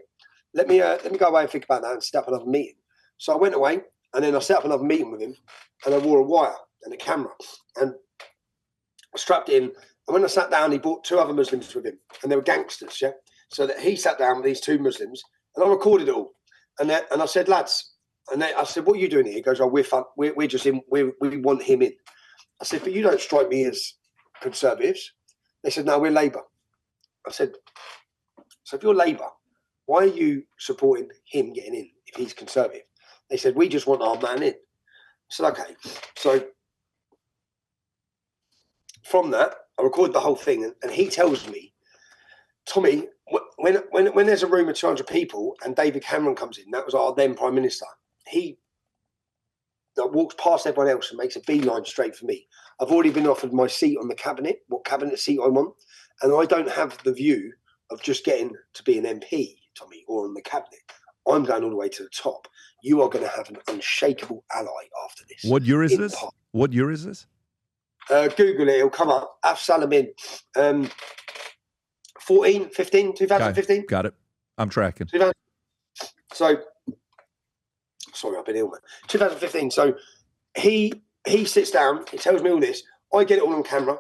let me go away and think about that and set up another meeting. So I went away, and then I set up another meeting with him, and I wore a wire and a camera, and I strapped it in. And when I sat down, he brought 2 other Muslims with him, and they were gangsters, yeah. So that he sat down with these 2 Muslims, and I recorded it all. And I said, lads, and I said, what are you doing here? He goes, oh, we're fun. We're just in. We want him in. I said, but you don't strike me as Conservatives. They said, no, we're Labour. I said, so if you're Labour, why are you supporting him getting in if he's Conservative? They said, we just want our man in. I said, okay. So from that, I recorded the whole thing, and he tells me, Tommy, when there's a room of 200 people and David Cameron comes in, that was our then Prime Minister, he walks past everyone else and makes a beeline straight for me. I've already been offered my seat on the cabinet, what cabinet seat I'm on, and I don't have the view of just getting to be an MP, Tommy, or on the cabinet. I'm going all the way to the top. You are going to have an unshakable ally after this. What year is this? What year is this? Google it, it'll come up. Afsalamin. 2015. Got it. I'm tracking. So, sorry, I've been ill, man. 2015. So he sits down, he tells me all this. I get it all on camera,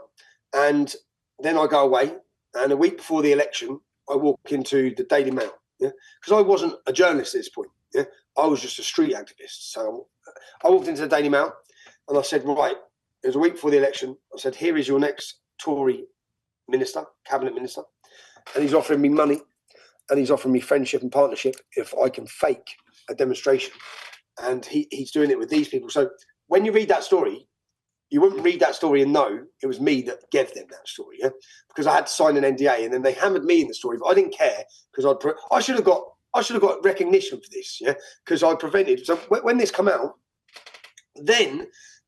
and then I go away. And a week before the election, I walk into the Daily Mail. Yeah, because I wasn't a journalist at this point. Yeah, I was just a street activist. So I walked into the Daily Mail, and I said, right, it was a week before the election. I said, here is your next Tory minister, cabinet minister. And he's offering me money, and he's offering me friendship and partnership if I can fake a demonstration. And he's doing it with these people. So when you read that story, you wouldn't read that story and know it was me that gave them that story, yeah? Because I had to sign an NDA, and then they hammered me in the story, but I didn't care because I should have got recognition for this, yeah? Because I prevented. So when this come out, then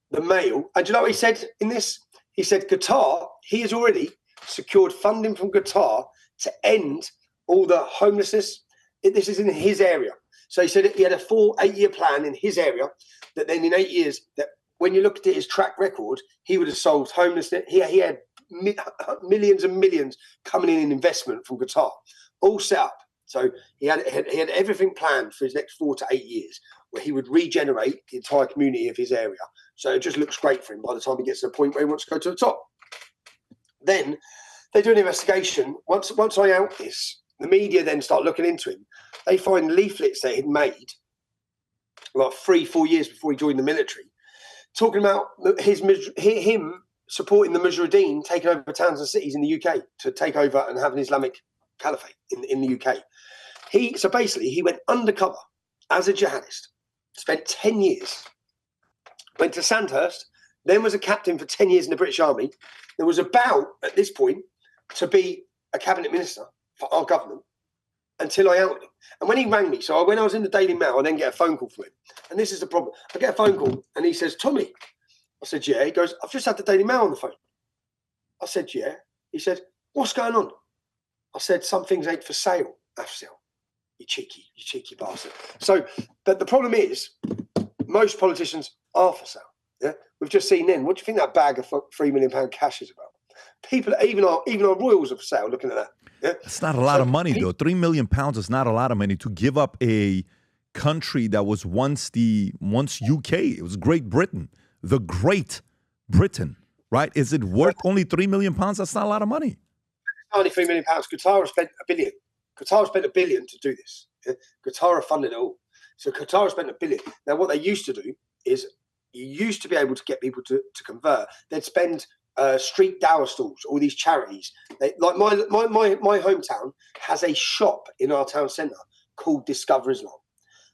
the Mail, and do you know what he said in this? He said Qatar, he has already secured funding from Qatar to end all the homelessness. This is in his area. So he said he had a 8-year plan in his area that then in 8 years, that when you looked at his track record, he would have solved homelessness. He had millions and millions coming in investment from Qatar, all set up. So he had everything planned for his next 4 to 8 years, where he would regenerate the entire community of his area. So it just looks great for him by the time he gets to the point where he wants to go to the top. Then they do an investigation. Once I out this, the media then start looking into him. They find leaflets that he'd made like 3-4 years before he joined the military, talking about him supporting the Mujahideen taking over towns and cities in the UK to take over and have an Islamic caliphate in the UK. So basically, he went undercover as a jihadist, spent 10 years, went to Sandhurst, then was a captain for 10 years in the British Army. There was about, at this point, to be a cabinet minister for our government until I outed him. And when he rang me, so when I was in the Daily Mail, I then get a phone call from him. And this is the problem. I get a phone call and he says, Tommy. I said, yeah. He goes, I've just had the Daily Mail on the phone. I said, yeah. He said, what's going on? I said, some things ain't for sale, Afsil. You cheeky bastard. So, but the problem is, most politicians are for sale. Yeah, we've just seen then. What do you think that bag of £3 million cash is about? People, even our royals are for sale. Looking at that. Yeah, it's not a lot of money though. £3 million is not a lot of money to give up a country that was once UK. It was Great Britain, the Great Britain, right? Is it worth only £3 million? That's not a lot of money. Only £3 million. Qatar has spent $1 billion. Qatar has spent $1 billion to do this. Yeah? Qatar have funded it all. So Qatar has spent $1 billion. Now, what they used to do is you used to be able to get people to convert. They'd spend street dower stalls, all these charities. Like my hometown has a shop in our town centre called Discover Islam,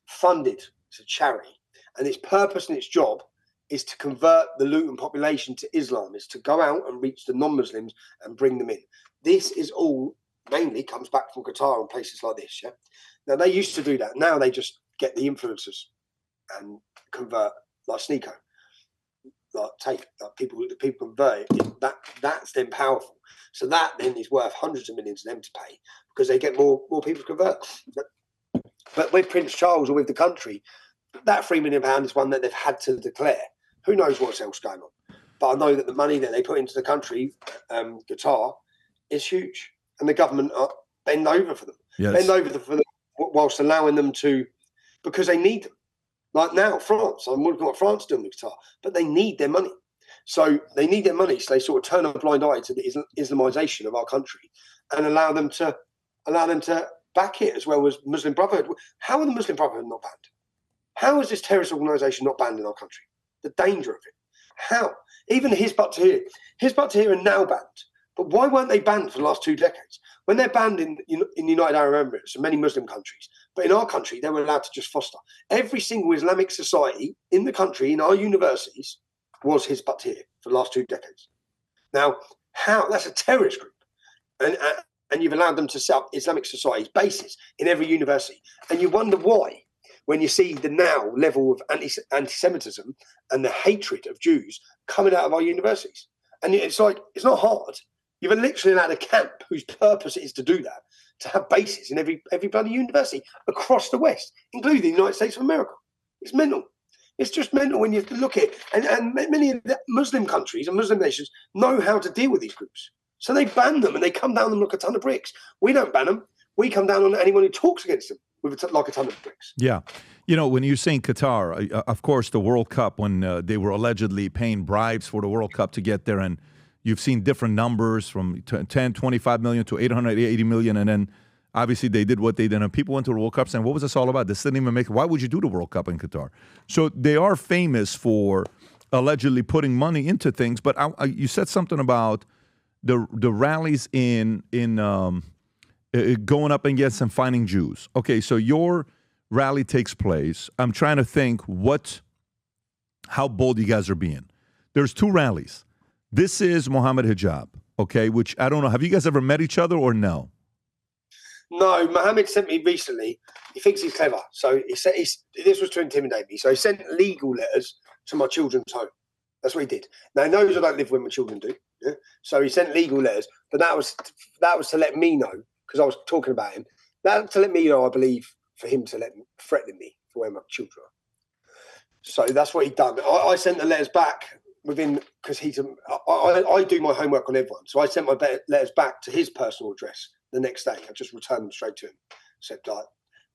funded. It's a charity, and its purpose and its job is to convert the Luton population to Islam. Is to go out and reach the non-Muslims and bring them in. This is all mainly comes back from Qatar and places like this. Yeah. Now they used to do that. Now they just get the influencers and convert, like Sneeko, like people convert it. That's then powerful. So that then is worth hundreds of millions of them to pay because they get more people to convert. But with Prince Charles or with the country, that £3 million is one that they've had to declare. Who knows what's else going on? But I know that the money that they put into the country, Qatar, is huge, and the government bend over for them. Yes. Bend over for them whilst allowing them to, because they need them. Like now, France. I'm looking at what France doing with Qatar, but they need their money. So they need their money. So they sort of turn a blind eye to the Islamization of our country and allow them to back it as well as Muslim Brotherhood. How are the Muslim Brotherhood not banned? How is this terrorist organisation not banned in our country? The danger of it. How? Even Hizb ut-Tahrir. Hizb ut-Tahrir are now banned. But why weren't they banned for the last 2 decades? when they're banned in the United Arab Emirates and many Muslim countries, but in our country, they were allowed to just foster. Every single Islamic society in the country, in our universities, was Hizb here for the last 2 decades. Now, that's a terrorist group. And you've allowed them to set up Islamic societies, bases in every university. And you wonder why, when you see the now level of anti-Semitism and the hatred of Jews coming out of our universities. And it's like, it's not hard. You've literally allowed a camp whose purpose is to do that, to have bases in every bloody university across the West, including the United States of America. It's mental. It's just mental when you look at it. And many of the Muslim countries and Muslim nations know how to deal with these groups. So they ban them and they come down them like a ton of bricks. We don't ban them. We come down on anyone who talks against them with like a ton of bricks. Yeah. You know, when you're saying Qatar, of course, the World Cup, when they were allegedly paying bribes for the World Cup to get there, and you've seen different numbers from 10, 25 million to 880 million, and then obviously they did what they did, and people went to the World Cup saying, what was this all about? This didn't even make it. Why would you do the World Cup in Qatar? So they are famous for allegedly putting money into things, but you said something about the rallies in going up against and finding Jews. Okay, so your rally takes place. I'm trying to think how bold you guys are being. There's 2 rallies. This is Mohammed Hijab, okay, which I don't know. Have you guys ever met each other or no? No, Mohammed sent me recently. He thinks he's clever. So he said this was to intimidate me. So he sent legal letters to my children's home. That's what he did. Now, he knows I don't live where my children do. Yeah? So he sent legal letters, but that was to let me know, because I was talking about him. That to let me know, I believe, for him to threaten me for where my children are. So that's what he done. I sent the letters back within, because I do my homework on everyone. So I sent my letters back to his personal address the next day. I just returned them straight to him. Said, like,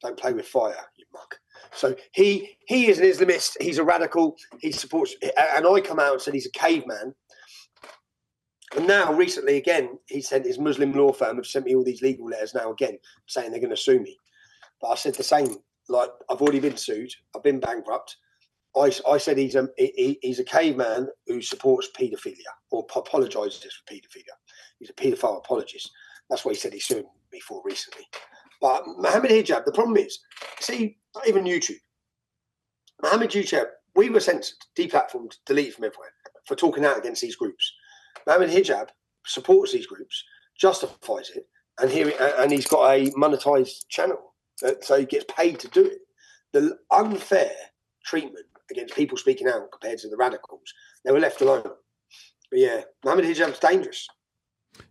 don't play with fire, you mug. So he is an Islamist. He's a radical. He supports, and I come out and said he's a caveman. And now, recently, again, he sent his Muslim law firm have sent me all these legal letters now again, saying they're going to sue me. But I said the same. Like, I've already been sued. I've been bankrupt. I said he's a caveman who supports paedophilia or apologises for paedophilia. He's a paedophile apologist. That's what he said he sued me for recently. But Mohammed Hijab, the problem is, see, not even YouTube. Mohammed Hijab, we were censored, deplatformed, deleted from everywhere for talking out against these groups. Mohammed Hijab supports these groups, justifies it, and he's got a monetized channel, so he gets paid to do it. The unfair treatment against people speaking out compared to the radicals, they were left alone. But yeah, Mohammed Hijab's dangerous.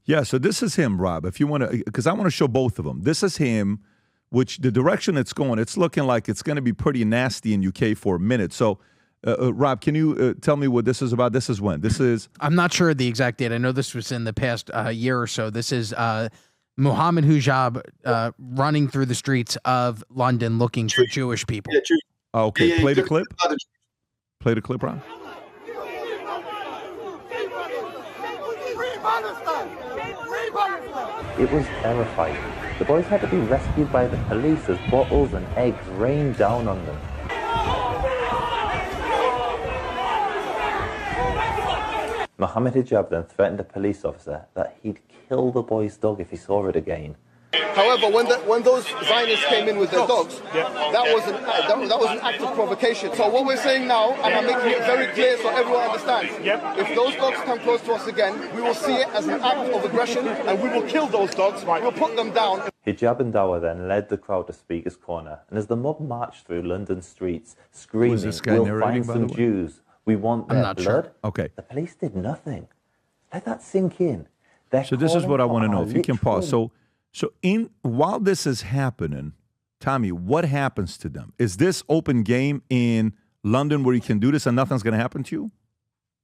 Yeah, so this is him, Rob. If you want to, because I want to show both of them. This is him, which the direction it's going, it's looking like it's going to be pretty nasty in UK for a minute. So, Rob, can you tell me what this is about? This is when? This is... I'm not sure the exact date. I know this was in the past year or so. This is Mohammed Hijab running through the streets of London looking for Jewish people. Yeah, oh, okay, yeah, play the clip. Play the clip, Rob. It was terrifying. The boys had to be rescued by the police as bottles and eggs rained down on them. Mohammed Hijab then threatened a police officer that he'd kill the boy's dog if he saw it again. However, when those Zionists came in with their dogs, that was an act of provocation. So what we're saying now, and I'm making it very clear so everyone understands, if those dogs come close to us again, we will see it as an act of aggression, and we will kill those dogs. We'll put them down. Hijab and Dawa then led the crowd to Speaker's Corner, and as the mob marched through London streets, screaming, "We'll find some Jews. We want their blood." Sure. Okay. The police did nothing. Let that sink in. So this is what I want to know. If you can pause. So while this is happening, Tommy, what happens to them? Is this open game in London where you can do this and nothing's going to happen to you?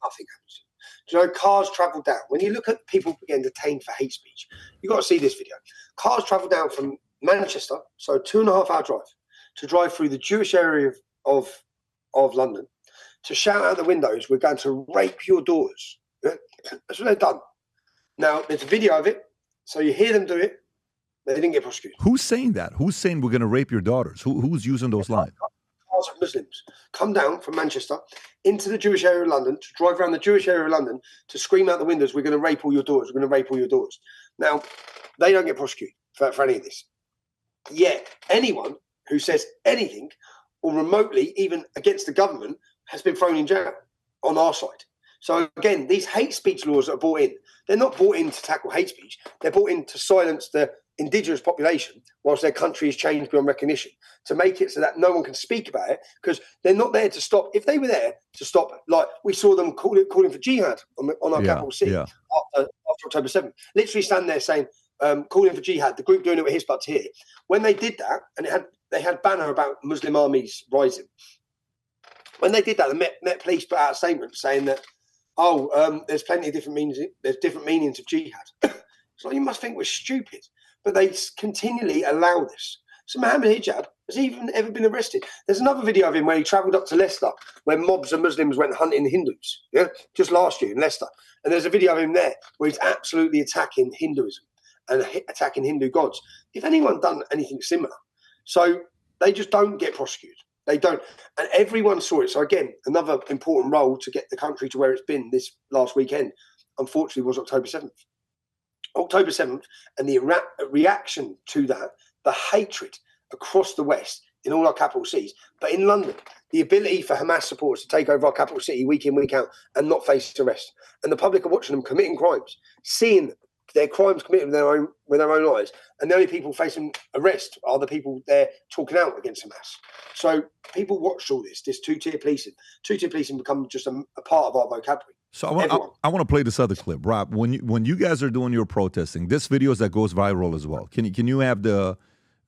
Nothing happens. Do you know, cars travel down. When you look at people being detained for hate speech, you've got to see this video. Cars travel down from Manchester, so 2.5 hour drive, to drive through the Jewish area of London, to shout out the windows, "We're going to rape your daughters." Yeah? That's what they've done. Now, there's a video of it, so you hear them do it. They didn't get prosecuted. Who's saying that? Who's saying we're going to rape your daughters? Who's using those lines? Cars of Muslims come down from Manchester into the Jewish area of London, to drive around the Jewish area of London, to scream out the windows, "We're going to rape all your daughters. We're going to rape all your daughters." Now, They don't get prosecuted for any of this. Yet anyone who says anything or remotely even against the government has been thrown in jail on our side. So again, these hate speech laws that are brought in, they're not brought in to tackle hate speech. They're brought in to silence the indigenous population whilst their country has changed beyond recognition, to make it so that no one can speak about it, because they're not there to stop. If they were there to stop, like we saw them calling for jihad on our capital city after October 7th, literally stand there saying, calling for jihad, the group doing it with Hizb here. When they did that, and they had banner about Muslim armies rising. When they did that, the Met Police put out a statement saying that, there's plenty of different meanings. There's different meanings of jihad. So you must think we're stupid, but they continually allow this. So Mohammed Hijab has even ever been arrested. There's another video of him where he travelled up to Leicester, where mobs of Muslims went hunting Hindus. Yeah, just last year in Leicester, and there's a video of him there where he's absolutely attacking Hinduism and attacking Hindu gods. If anyone done anything similar, so they just don't get prosecuted. They don't. And everyone saw it. So again, another important role to get the country to where it's been this last weekend, unfortunately, was October 7th. October 7th and the reaction to that, the hatred across the West in all our capital cities. But in London, the ability for Hamas supporters to take over our capital city week in, week out and not face arrest. And the public are watching them committing crimes, seeing their crimes committed with their own eyes. And the only people facing arrest are the people there talking out against Hamas. So people watched all this two-tier policing. Two-tier policing become just a part of our vocabulary. So I want to play this other clip, Rob. When you guys are doing your protesting, this video that goes viral as well. Can you have the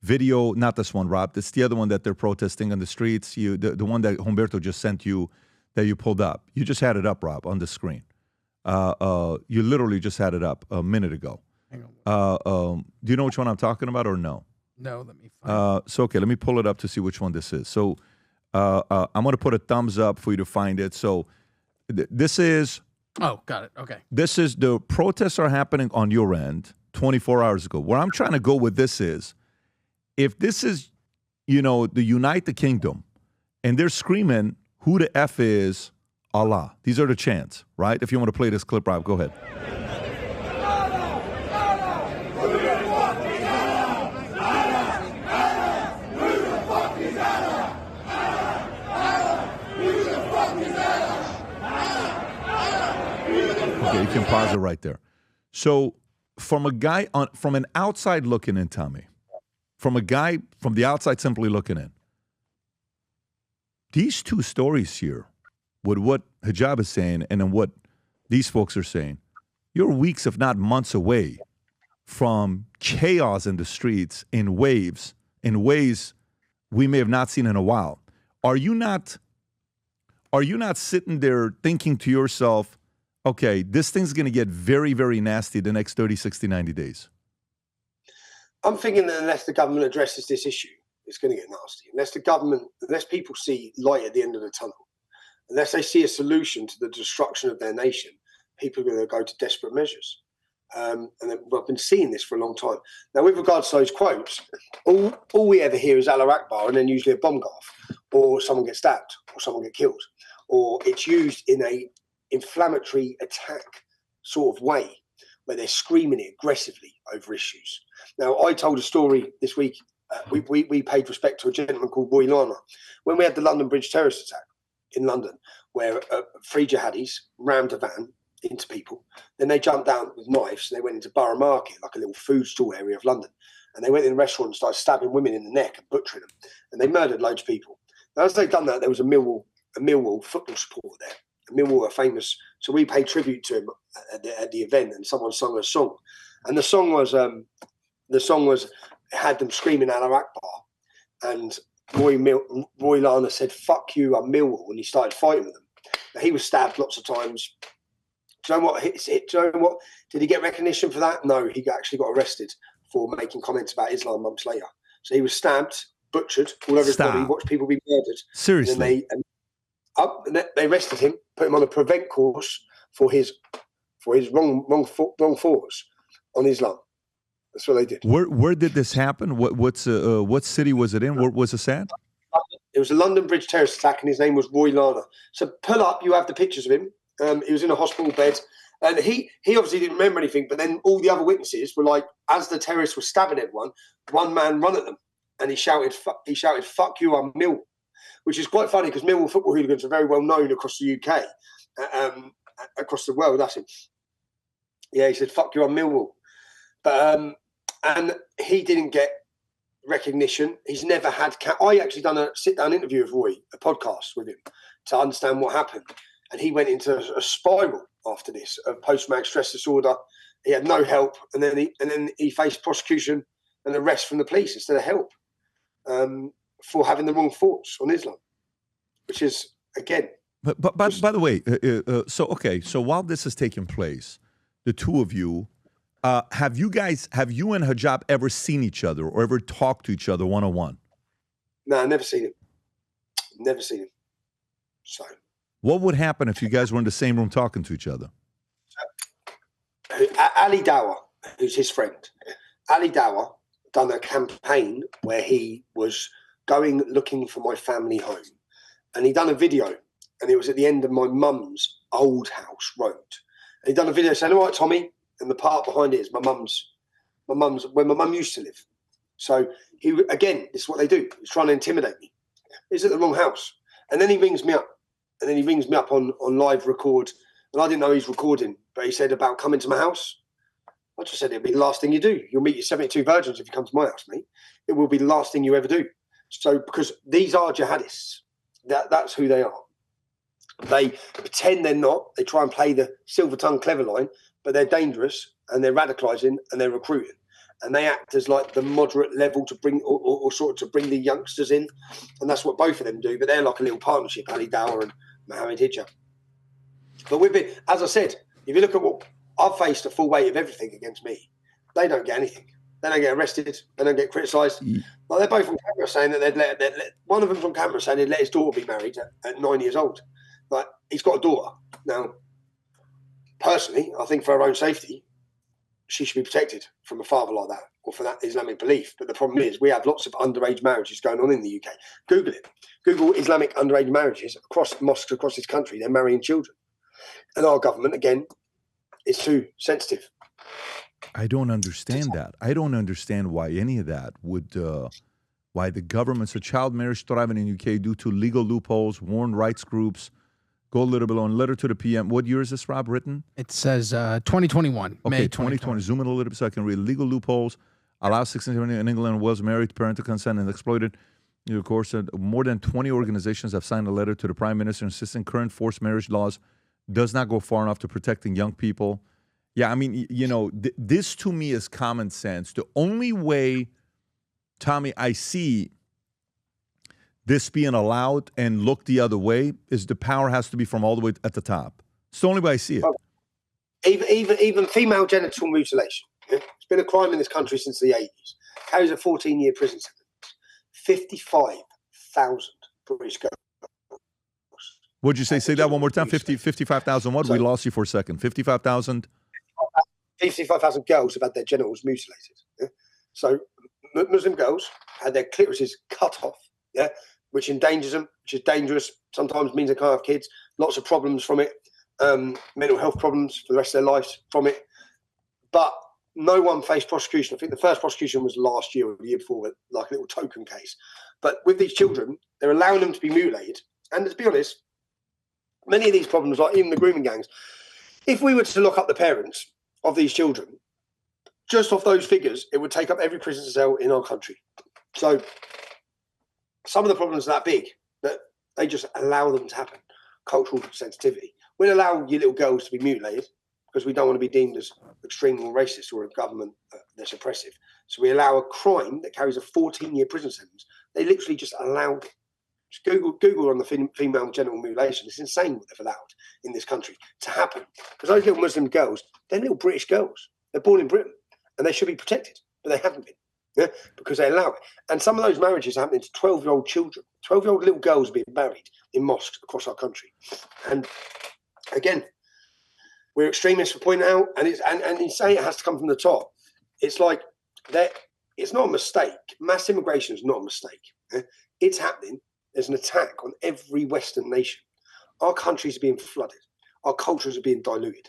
video? Not this one, Rob. It's the other one that they're protesting on the streets. The one that Humberto just sent you that you pulled up. You just had it up, Rob, on the screen. You literally just had it up a minute ago. Hang on. Do you know which one I'm talking about or no? No, let me find it. So okay, let me pull it up to see which one this is. So I'm going to put a thumbs up for you to find it. So this is. Oh, got it. Okay. This is the protests are happening on your end 24 hours ago. Where I'm trying to go with this is, if this is, the Unite the Kingdom, and they're screaming, who the F is Allah. These are the chants, right? If you want to play this clip, Rob, go ahead. Okay, you can pause it right there. So from an outside looking in, Tommy, from the outside simply looking in, these two stories here, with what Hijab is saying and then what these folks are saying, you're weeks, if not months away from chaos in the streets in waves, in ways we may have not seen in a while. Are you not sitting there thinking to yourself, okay, this thing's going to get very, very nasty the next 30, 60, 90 days? I'm thinking that unless the government addresses this issue, it's going to get nasty. Unless people see light at the end of the tunnel, unless they see a solution to the destruction of their nation, people are going to go to desperate measures. And I've been seeing this for a long time. Now, with regards to those quotes, all we ever hear is Allah Akbar, and then usually a bomb go off, or someone gets stabbed, or someone gets killed, or it's used in a inflammatory attack sort of way, where they're screaming it aggressively over issues. Now, I told a story this week. We paid respect to a gentleman called Roy Lana when we had the London Bridge terrorist attack in London, where 3 jihadis rammed a van into people. Then they jumped down with knives and they went into Borough Market, like a little food stall area of London. And they went in a restaurant and started stabbing women in the neck and butchering them. And they murdered loads of people. Now, as they'd done that, there was a Millwall football supporter there. Millwall are famous. So we paid tribute to him at the event, and someone sung a song. And the song was had them screaming Allah Akbar. And Roy Lana said, "Fuck you, I'm Millwall," and he started fighting with them. Now, he was stabbed lots of times. Do you know what? Did he get recognition for that? No, he actually got arrested for making comments about Islam months later. So he was stabbed, butchered all over his body, watched people be murdered. Seriously? And they arrested him, put him on a prevent course for his wrong thoughts on Islam. That's what they did. Where did this happen? What city was it in? Where was it at? It was a London Bridge terrorist attack, and his name was Roy Lana. So pull up, you have the pictures of him. He was in a hospital bed, And he obviously didn't remember anything, but then all the other witnesses were like, as the terrorists were stabbing everyone, one man ran at them and he shouted, fuck you, I'm Millwall, which is quite funny because Millwall football hooligans are very well known across the UK, across the world. That's him. Yeah, he said, fuck you, I'm Millwall. But, and he didn't get recognition. He's never had, I actually done a sit-down interview with Roy, a podcast with him, to understand what happened. And he went into a spiral after this of post-traumatic stress disorder. He had no help, and then he faced prosecution and arrest from the police instead of help for having the wrong thoughts on Islam, which is again. But by the way, so while this is taking place, the two of you, have you and Hijab ever seen each other or ever talked to each other one-on-one? No, never seen him. Never seen him. So. What would happen if you guys were in the same room talking to each other? Ali Dawah, who's his friend, Ali Dawah done a campaign where he was going looking for my family home. And he done a video, and it was at the end of my mum's old house road. And he done a video saying, all right, Tommy, and the part behind it is my mum's, where my mum used to live. So he, again, this is what they do. He's trying to intimidate me. He's at the wrong house. And then he rings me up. And then he rings me up on live record. And I didn't know he's recording, but he said about coming to my house. I just said, it'll be the last thing you do. You'll meet your 72 virgins if you come to my house, mate. It will be the last thing you ever do. So, because these are jihadists. That's who they are. They pretend they're not. They try and play the silver tongue clever line, but they're dangerous and they're radicalizing and they're recruiting. And they act as like the moderate level to bring, or sort of to bring the youngsters in. And that's what both of them do. But they're like a little partnership, Ali Dawah and Mohammed Hijab. But we've been, as I said, if you look at what I've faced, a full weight of everything against me. They don't get anything. They don't get arrested. They don't get criticised. Like they're both on camera saying that they'd let one of them's on camera saying he'd let his daughter be married at 9 years old. Like he's got a daughter now. Personally, I think for her own safety, she should be protected from a father like that or for that Islamic belief. But the problem is we have lots of underage marriages going on in the UK. Google it. Google Islamic underage marriages across mosques across this country. They're marrying children. And our government, again, is too sensitive. I don't understand that. I don't understand why any of that would, why the government's a child marriage thriving in the UK due to legal loopholes, warned rights groups. Go a little bit on letter to the PM. What year is this, Rob, written? It says 2021, okay, May 2020. Zoom in a little bit so I can read. Legal loopholes allow 16 in England and Wales married to parental consent and exploited. Of course, more than 20 organizations have signed a letter to the Prime Minister insisting current forced marriage laws does not go far enough to protecting young people. Yeah, I mean, you know, this to me is common sense. The only way, Tommy, I see this being allowed and look the other way is the power has to be from all the way at the top. It's the only way I see it. Even female genital mutilation. Yeah? It's been a crime in this country since the 80s. Carries a 14-year prison sentence. 55,000 British girls. What'd you say? Say that one more time. 55,000 what? We lost you for a second. 55,000? 55,000 girls have had their genitals mutilated. Yeah? So Muslim girls had their clitorises cut off, yeah, which endangers them, which is dangerous, sometimes means they can't have kids, lots of problems from it, mental health problems for the rest of their lives from it. But no one faced prosecution. I think the first prosecution was last year or the year before, like a little token case. But with these children, they're allowing them to be mutilated. And to be honest, many of these problems, like even the grooming gangs, if we were to look up the parents of these children, just off those figures, it would take up every prison cell in our country. So some of the problems are that big that they just allow them to happen. Cultural sensitivity. We'll allow your little girls to be mutilated because we don't want to be deemed as extreme or racist or a government that's oppressive. So we allow a crime that carries a 14-year prison sentence. They literally just allowed it. Just Google on the female genital mutilation. It's insane what they've allowed in this country to happen. Because those little Muslim girls, they're little British girls. They're born in Britain and they should be protected, but they haven't been, yeah, because they allow it. And some of those marriages are happening to 12-year-old children. 12-year-old little girls being married in mosques across our country. And again, we're extremists for pointing out, and you say it has to come from the top. It's like that. It's not a mistake. Mass immigration is not a mistake. Yeah? It's happening. There's an attack on every Western nation. Our countries are being flooded. Our cultures are being diluted.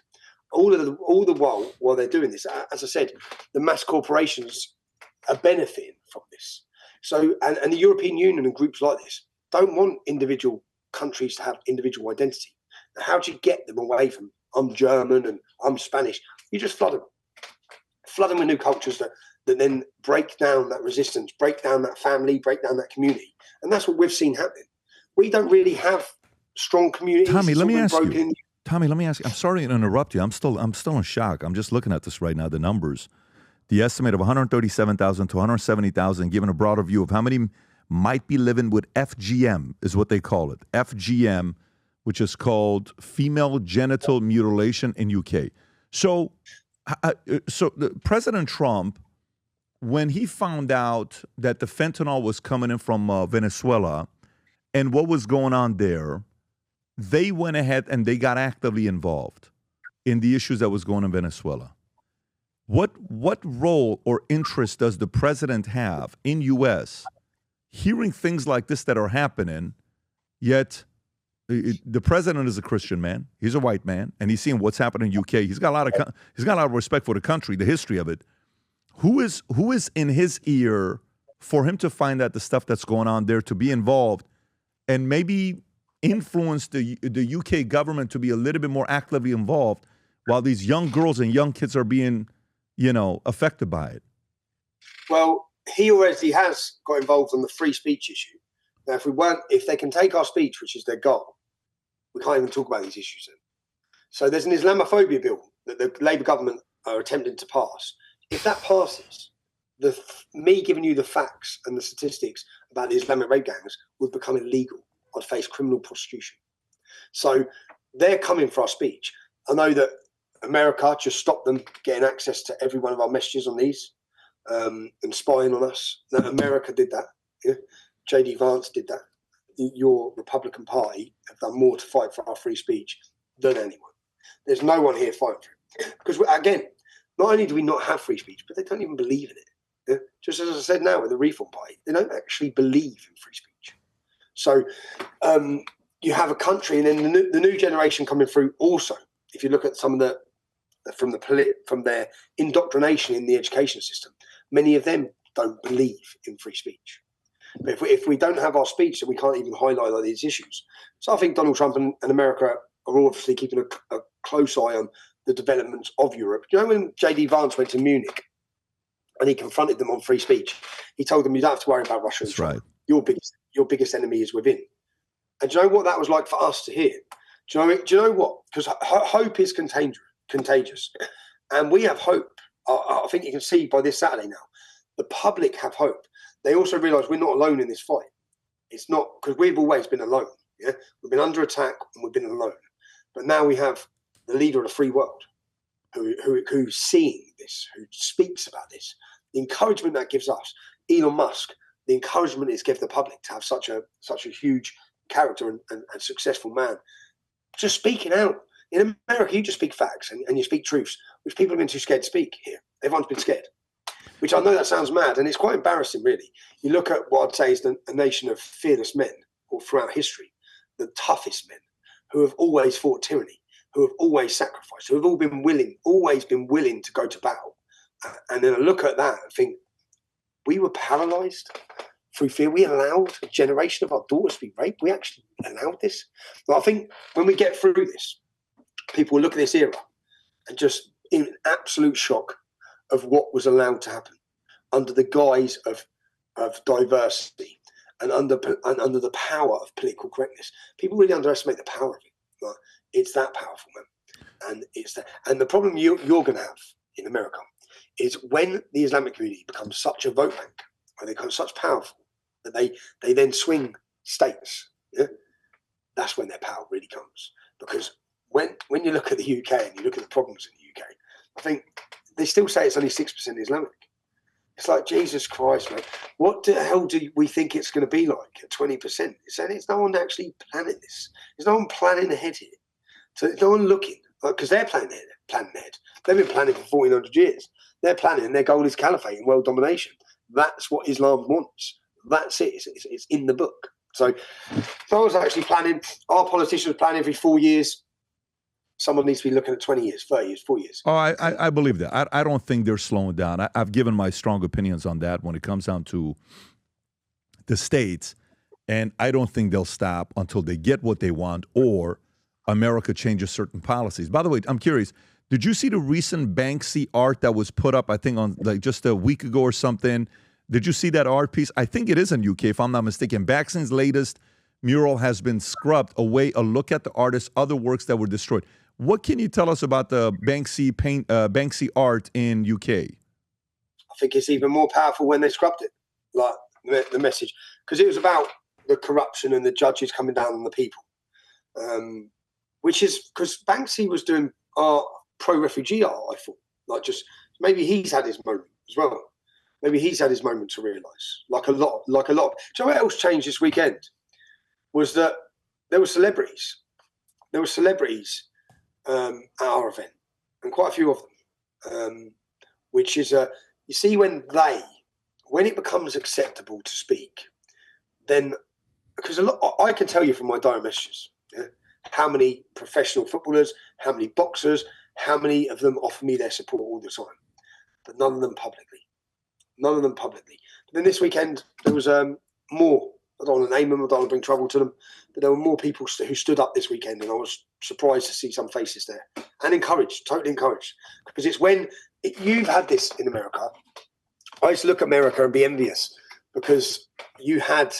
all the while they're doing this, as I said, the mass corporations are benefiting from this. So, and the European Union and groups like this don't want individual countries to have individual identity. Now, how do you get them away from, I'm German and I'm Spanish? You just flood them with new cultures that then break down that resistance, break down that family, break down that community. And that's what we've seen happening. We don't really have strong communities. Tommy, let me ask you. I'm sorry to interrupt you. I'm still in shock. I'm just looking at this right now, the numbers. The estimate of 137,000 to 170,000, given a broader view of how many might be living with FGM, is what they call it. FGM, which is called female genital mutilation in UK. So President Trump, when he found out that the fentanyl was coming in from Venezuela and what was going on there, they went ahead and they got actively involved in the issues that was going on in Venezuela. What role or interest does the president have in U.S. hearing things like this that are happening, yet the president is a Christian man, he's a white man, and he's seeing what's happening in UK. He's got a lot of respect for the country, the history of it. Who is in his ear for him to find out the stuff that's going on there, to be involved and maybe influence the UK government to be a little bit more actively involved while these young girls and young kids are being, affected by it? Well, he already has got involved on the free speech issue. Now, if they can take our speech, which is their goal, we can't even talk about these issues then. So there's an Islamophobia bill that the Labour government are attempting to pass. If that passes, me giving you the facts and the statistics about the Islamic rape gangs would become illegal. I'd face criminal prosecution. So they're coming for our speech. I know that America just stopped them getting access to every one of our messages on these and spying on us. Now, America did that. Yeah? J.D. Vance did that. Your Republican Party have done more to fight for our free speech than anyone. There's no one here fighting for it. Because, again, not only do we not have free speech, but they don't even believe in it. Yeah? Just as I said now with the Reform Party, they don't actually believe in free speech. So you have a country, and then the new generation coming through also. If you look at some of from their indoctrination in the education system, many of them don't believe in free speech. But if we don't have our speech, then we can't even highlight all these issues. So I think Donald Trump and America are obviously keeping a close eye on the developments of Europe. You know, when J.D. Vance went to Munich and he confronted them on free speech, he told them, you don't have to worry about Russia. That's right. Your biggest enemy is within. And do you know what that was like for us to hear? Do you know what? Because hope is contagious. And we have hope. I think you can see by this Saturday now, the public have hope. They also realise we're not alone in this fight. It's not, because we've always been alone. Yeah, we've been under attack and we've been alone. But now we have the leader of the free world who's seeing this, who speaks about this. The encouragement that gives us, Elon Musk, the encouragement it's given the public to have such a huge character and successful man just speaking out. In America, you just speak facts and you speak truths, which people have been too scared to speak here. Everyone's been scared, which I know that sounds mad, and it's quite embarrassing, really. You look at what I'd say is a nation of fearless men, or throughout history, the toughest men, who have always fought tyranny, who have always sacrificed, who have always been willing to go to battle. And then I look at that and think, we were paralysed through fear. We allowed a generation of our daughters to be raped. We actually allowed this. But I think when we get through this, people will look at this era and just in absolute shock of what was allowed to happen under the guise of diversity and under the power of political correctness. People really underestimate the power of it. Like, it's that powerful, man. And the problem you're going to have in America is when the Islamic community becomes such a vote bank, when they become such powerful that they then swing states. Yeah, that's when their power really comes. Because when you look at the UK and you look at the problems in the UK, I think they still say it's only 6% Islamic. It's like, Jesus Christ, man. What the hell do we think it's going to be like at 20%? It's no one actually planning this. There's no one planning ahead here. So there's no one looking, because they're planning ahead. They've been planning for 1,400 years. They're planning, and their goal is caliphate and world domination. That's what Islam wants. That's it. It's in the book. So I was actually planning, our politicians plan every 4 years someone needs to be looking at 20 years, 30 years, 4 years. Oh, I believe that. I don't think they're slowing down. I've given my strong opinions on that when it comes down to the states, and I don't think they'll stop until they get what they want or America changes certain policies. By the way, I'm curious, did you see the recent Banksy art that was put up, I think, on like just a week ago or something? Did you see that art piece? I think it is in UK, if I'm not mistaken. Banksy's latest mural has been scrubbed away. A look at the artist's other works that were destroyed. What can you tell us about the Banksy art in UK? I think it's even more powerful when they scrubbed it, like the message, because it was about the corruption and the judges coming down on the people, which is because Banksy was doing pro-refugee art. I thought, like, just maybe he's had his moment as well. Maybe he's had his moment to realise, like a lot. Do you know what else changed this weekend? Was that there were celebrities. There were celebrities at our event, and quite a few of them. Which is you see, when it becomes acceptable to speak, then because I can tell you from my direct messages, how many professional footballers, how many boxers, how many of them offer me their support all the time, but none of them publicly. None of them publicly. But then this weekend, there was more. I don't want to name them, I don't want to bring trouble to them, but there were more people who stood up this weekend, and I was surprised to see some faces there. And encouraged, totally encouraged. Because it's when you've had this in America. I used to look at America and be envious because you had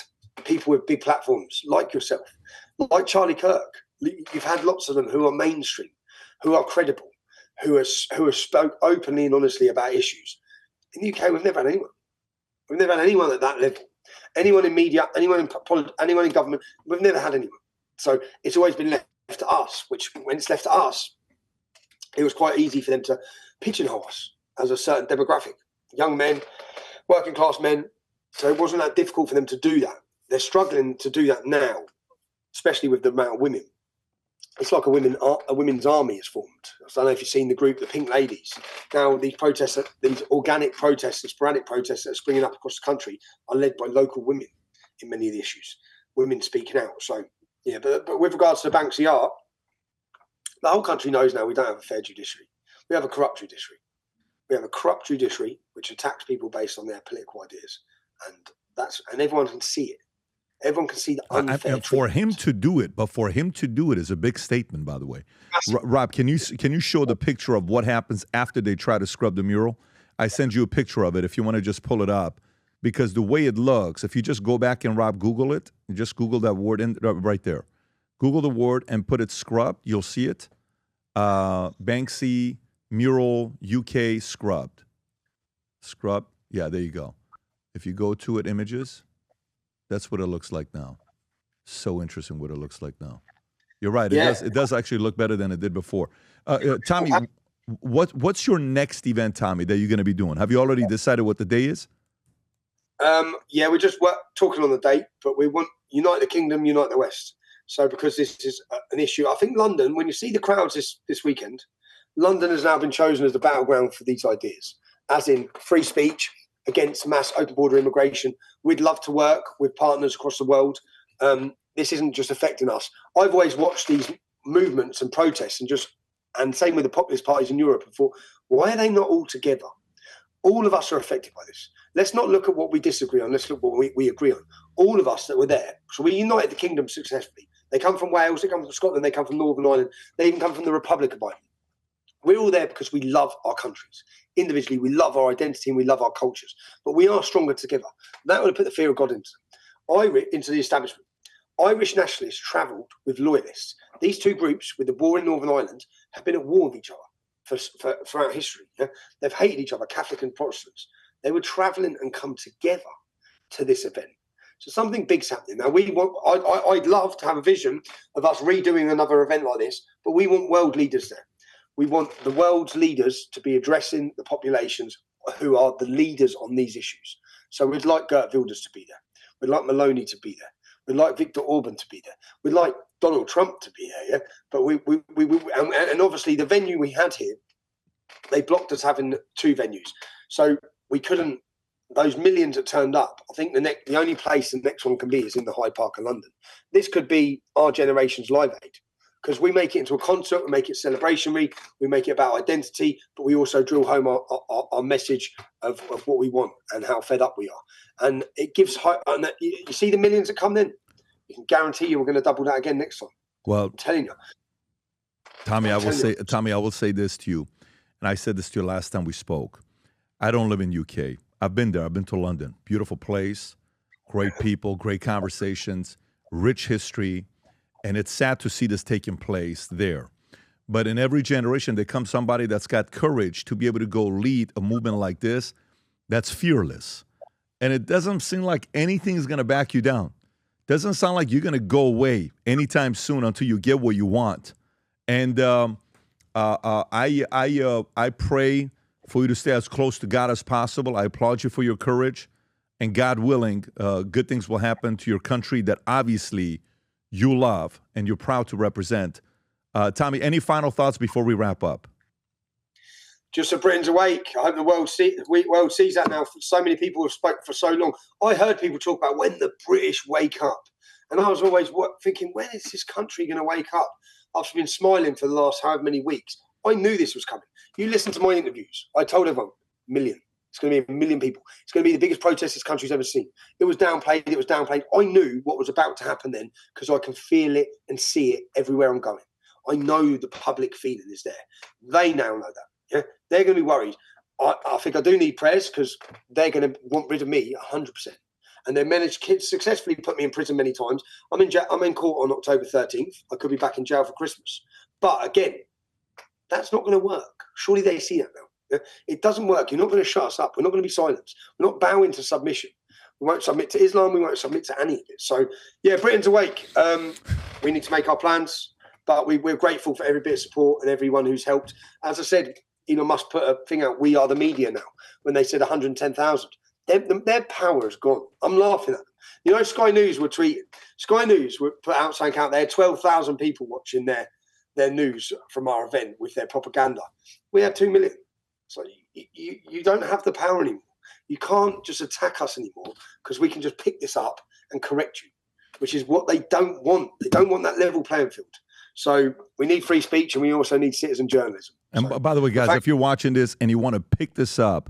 people with big platforms like yourself, like Charlie Kirk. You've had lots of them who are mainstream, who are credible, who have spoke openly and honestly about issues. In the UK, we've never had anyone. We've never had anyone at that level. Anyone in media, anyone in government, we've never had anyone. So it's always been left to us, which when it's left to us, it was quite easy for them to pigeonhole us as a certain demographic. Young men, working class men. So it wasn't that difficult for them to do that. They're struggling to do that now, especially with the amount of women. It's like a women's army is formed. I don't know if you've seen the group, the Pink Ladies. Now, these protests, these organic protests, the sporadic protests that are springing up across the country are led by local women in many of the issues. Women speaking out. So, yeah, but with regards to the Banksy art, the whole country knows now we don't have a fair judiciary. We have a corrupt judiciary. We have a corrupt judiciary which attacks people based on their political ideas. And everyone can see it. Everyone can see the unfair for him to do it, but for him to do it is a big statement, by the way. Rob, can you show the picture of what happens after they try to scrub the mural? I send you a picture of it if you want to just pull it up, because the way it looks, if you just go back and, Rob, Google it, just Google that word right there. Google the word and put it scrubbed, you'll see it. Banksy mural UK scrubbed. Scrubbed, yeah, there you go. If you go to it, images, that's what it looks like now. So interesting what it looks like now. You're right. It does actually look better than it did before. Tommy, what's your next event, Tommy, that you're going to be doing? Have you already decided what the day is? Yeah, we're just talking on the date, but we want Unite the Kingdom, Unite the West. So because this is an issue, I think London, when you see the crowds this weekend, London has now been chosen as the battleground for these ideas, as in free speech against mass open border immigration. We'd love to work with partners across the world. This isn't just affecting us. I've always watched these movements and protests and same with the populist parties in Europe and thought, why are they not all together? All of us are affected by this. Let's not look at what we disagree on. Let's look at what we agree on. All of us that were there. So we united the kingdom successfully. They come from Wales, they come from Scotland, they come from Northern Ireland, they even come from the Republic of Ireland. We're all there because we love our countries. Individually, we love our identity and we love our cultures. But we are stronger together. That would put the fear of God into the establishment. Irish nationalists travelled with loyalists. These two groups, with the war in Northern Ireland, have been at war with each other throughout history. Yeah? They've hated each other, Catholic and Protestants. They were travelling and come together to this event. So something big's happening. Now, I'd love to have a vision of us redoing another event like this, but we want world leaders there. We want the world's leaders to be addressing the populations who are the leaders on these issues. So we'd like Geert Wilders to be there. We'd like Maloney to be there. We'd like Viktor Orban to be there. We'd like Donald Trump to be there. Yeah? But and obviously the venue we had here, they blocked us having two venues. So we couldn't, those millions that turned up, I think the only place the next one can be is in the Hyde Park of London. This could be our generation's Live Aid. because we make it into a concert, we make it celebrationary, we make it about identity, but we also drill home our message of what we want and how fed up we are. And it gives hope. And you see the millions that come in, you can guarantee you we're going to double that again next time. Well, I'm telling you. Tommy, I will say this to you, and I said this to you last time we spoke. I don't live in UK. I've been there. I've been to London. Beautiful place, great people, great conversations, rich history. And it's sad to see this taking place there. But in every generation, there comes somebody that's got courage to be able to go lead a movement like this that's fearless. And it doesn't seem like anything is going to back you down. Doesn't sound like you're going to go away anytime soon until you get what you want. And I pray for you to stay as close to God as possible. I applaud you for your courage. And God willing, good things will happen to your country that obviously you love and you're proud to represent. Tommy, any final thoughts before we wrap up? Just so Britain's awake. I hope the world sees that now. So many people have spoken for so long. I heard people talk about when the British wake up. And I was always thinking, when is this country going to wake up? I've been smiling for the last however many weeks. I knew this was coming. You listen to my interviews. I told everyone, million. It's going to be 1 million people. It's going to be the biggest protest this country's ever seen. It was downplayed. I knew what was about to happen then because I can feel it and see it everywhere I'm going. I know the public feeling is there. They now know that. Yeah, they're going to be worried. I think I do need prayers because they're going to want rid of me 100%. And they managed to successfully put me in prison many times. I'm in court on October 13th. I could be back in jail for Christmas. But again, that's not going to work. Surely they see that now. It doesn't work. You're not going to shut us up. We're not going to be silenced. We're not bowing to submission. We won't submit to Islam. We won't submit to any of it. So, yeah, Britain's awake. We need to make our plans, but we're grateful for every bit of support and everyone who's helped. As I said, Elon Musk put a thing out, we are the media now, when they said 110,000. Their power is gone. I'm laughing at them. You know, Sky News were tweeting. Sky News were put out something out there, 12,000 people watching their news from our event with their propaganda. We had 2 million. So you don't have the power anymore. You can't just attack us anymore because we can just pick this up and correct you, which is what they don't want. They don't want that level playing field. So we need free speech and we also need citizen journalism. And by the way, guys, if you're watching this and you want to pick this up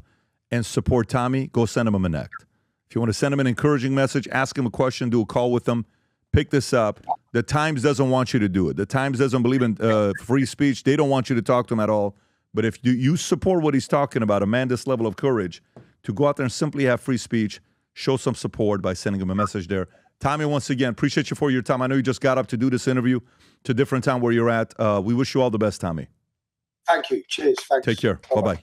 and support Tommy, go send him a Minnect. If you want to send him an encouraging message, ask him a question, do a call with him, pick this up. The Times doesn't want you to do it. The Times doesn't believe in free speech. They don't want you to talk to him at all. But if you support what he's talking about, a man this level of courage, to go out there and simply have free speech, show some support by sending him a message there. Tommy, once again, appreciate you for your time. I know you just got up to do this interview to a different time where you're at. We wish you all the best, Tommy. Thank you. Cheers. Thanks. Take care. Bye-bye.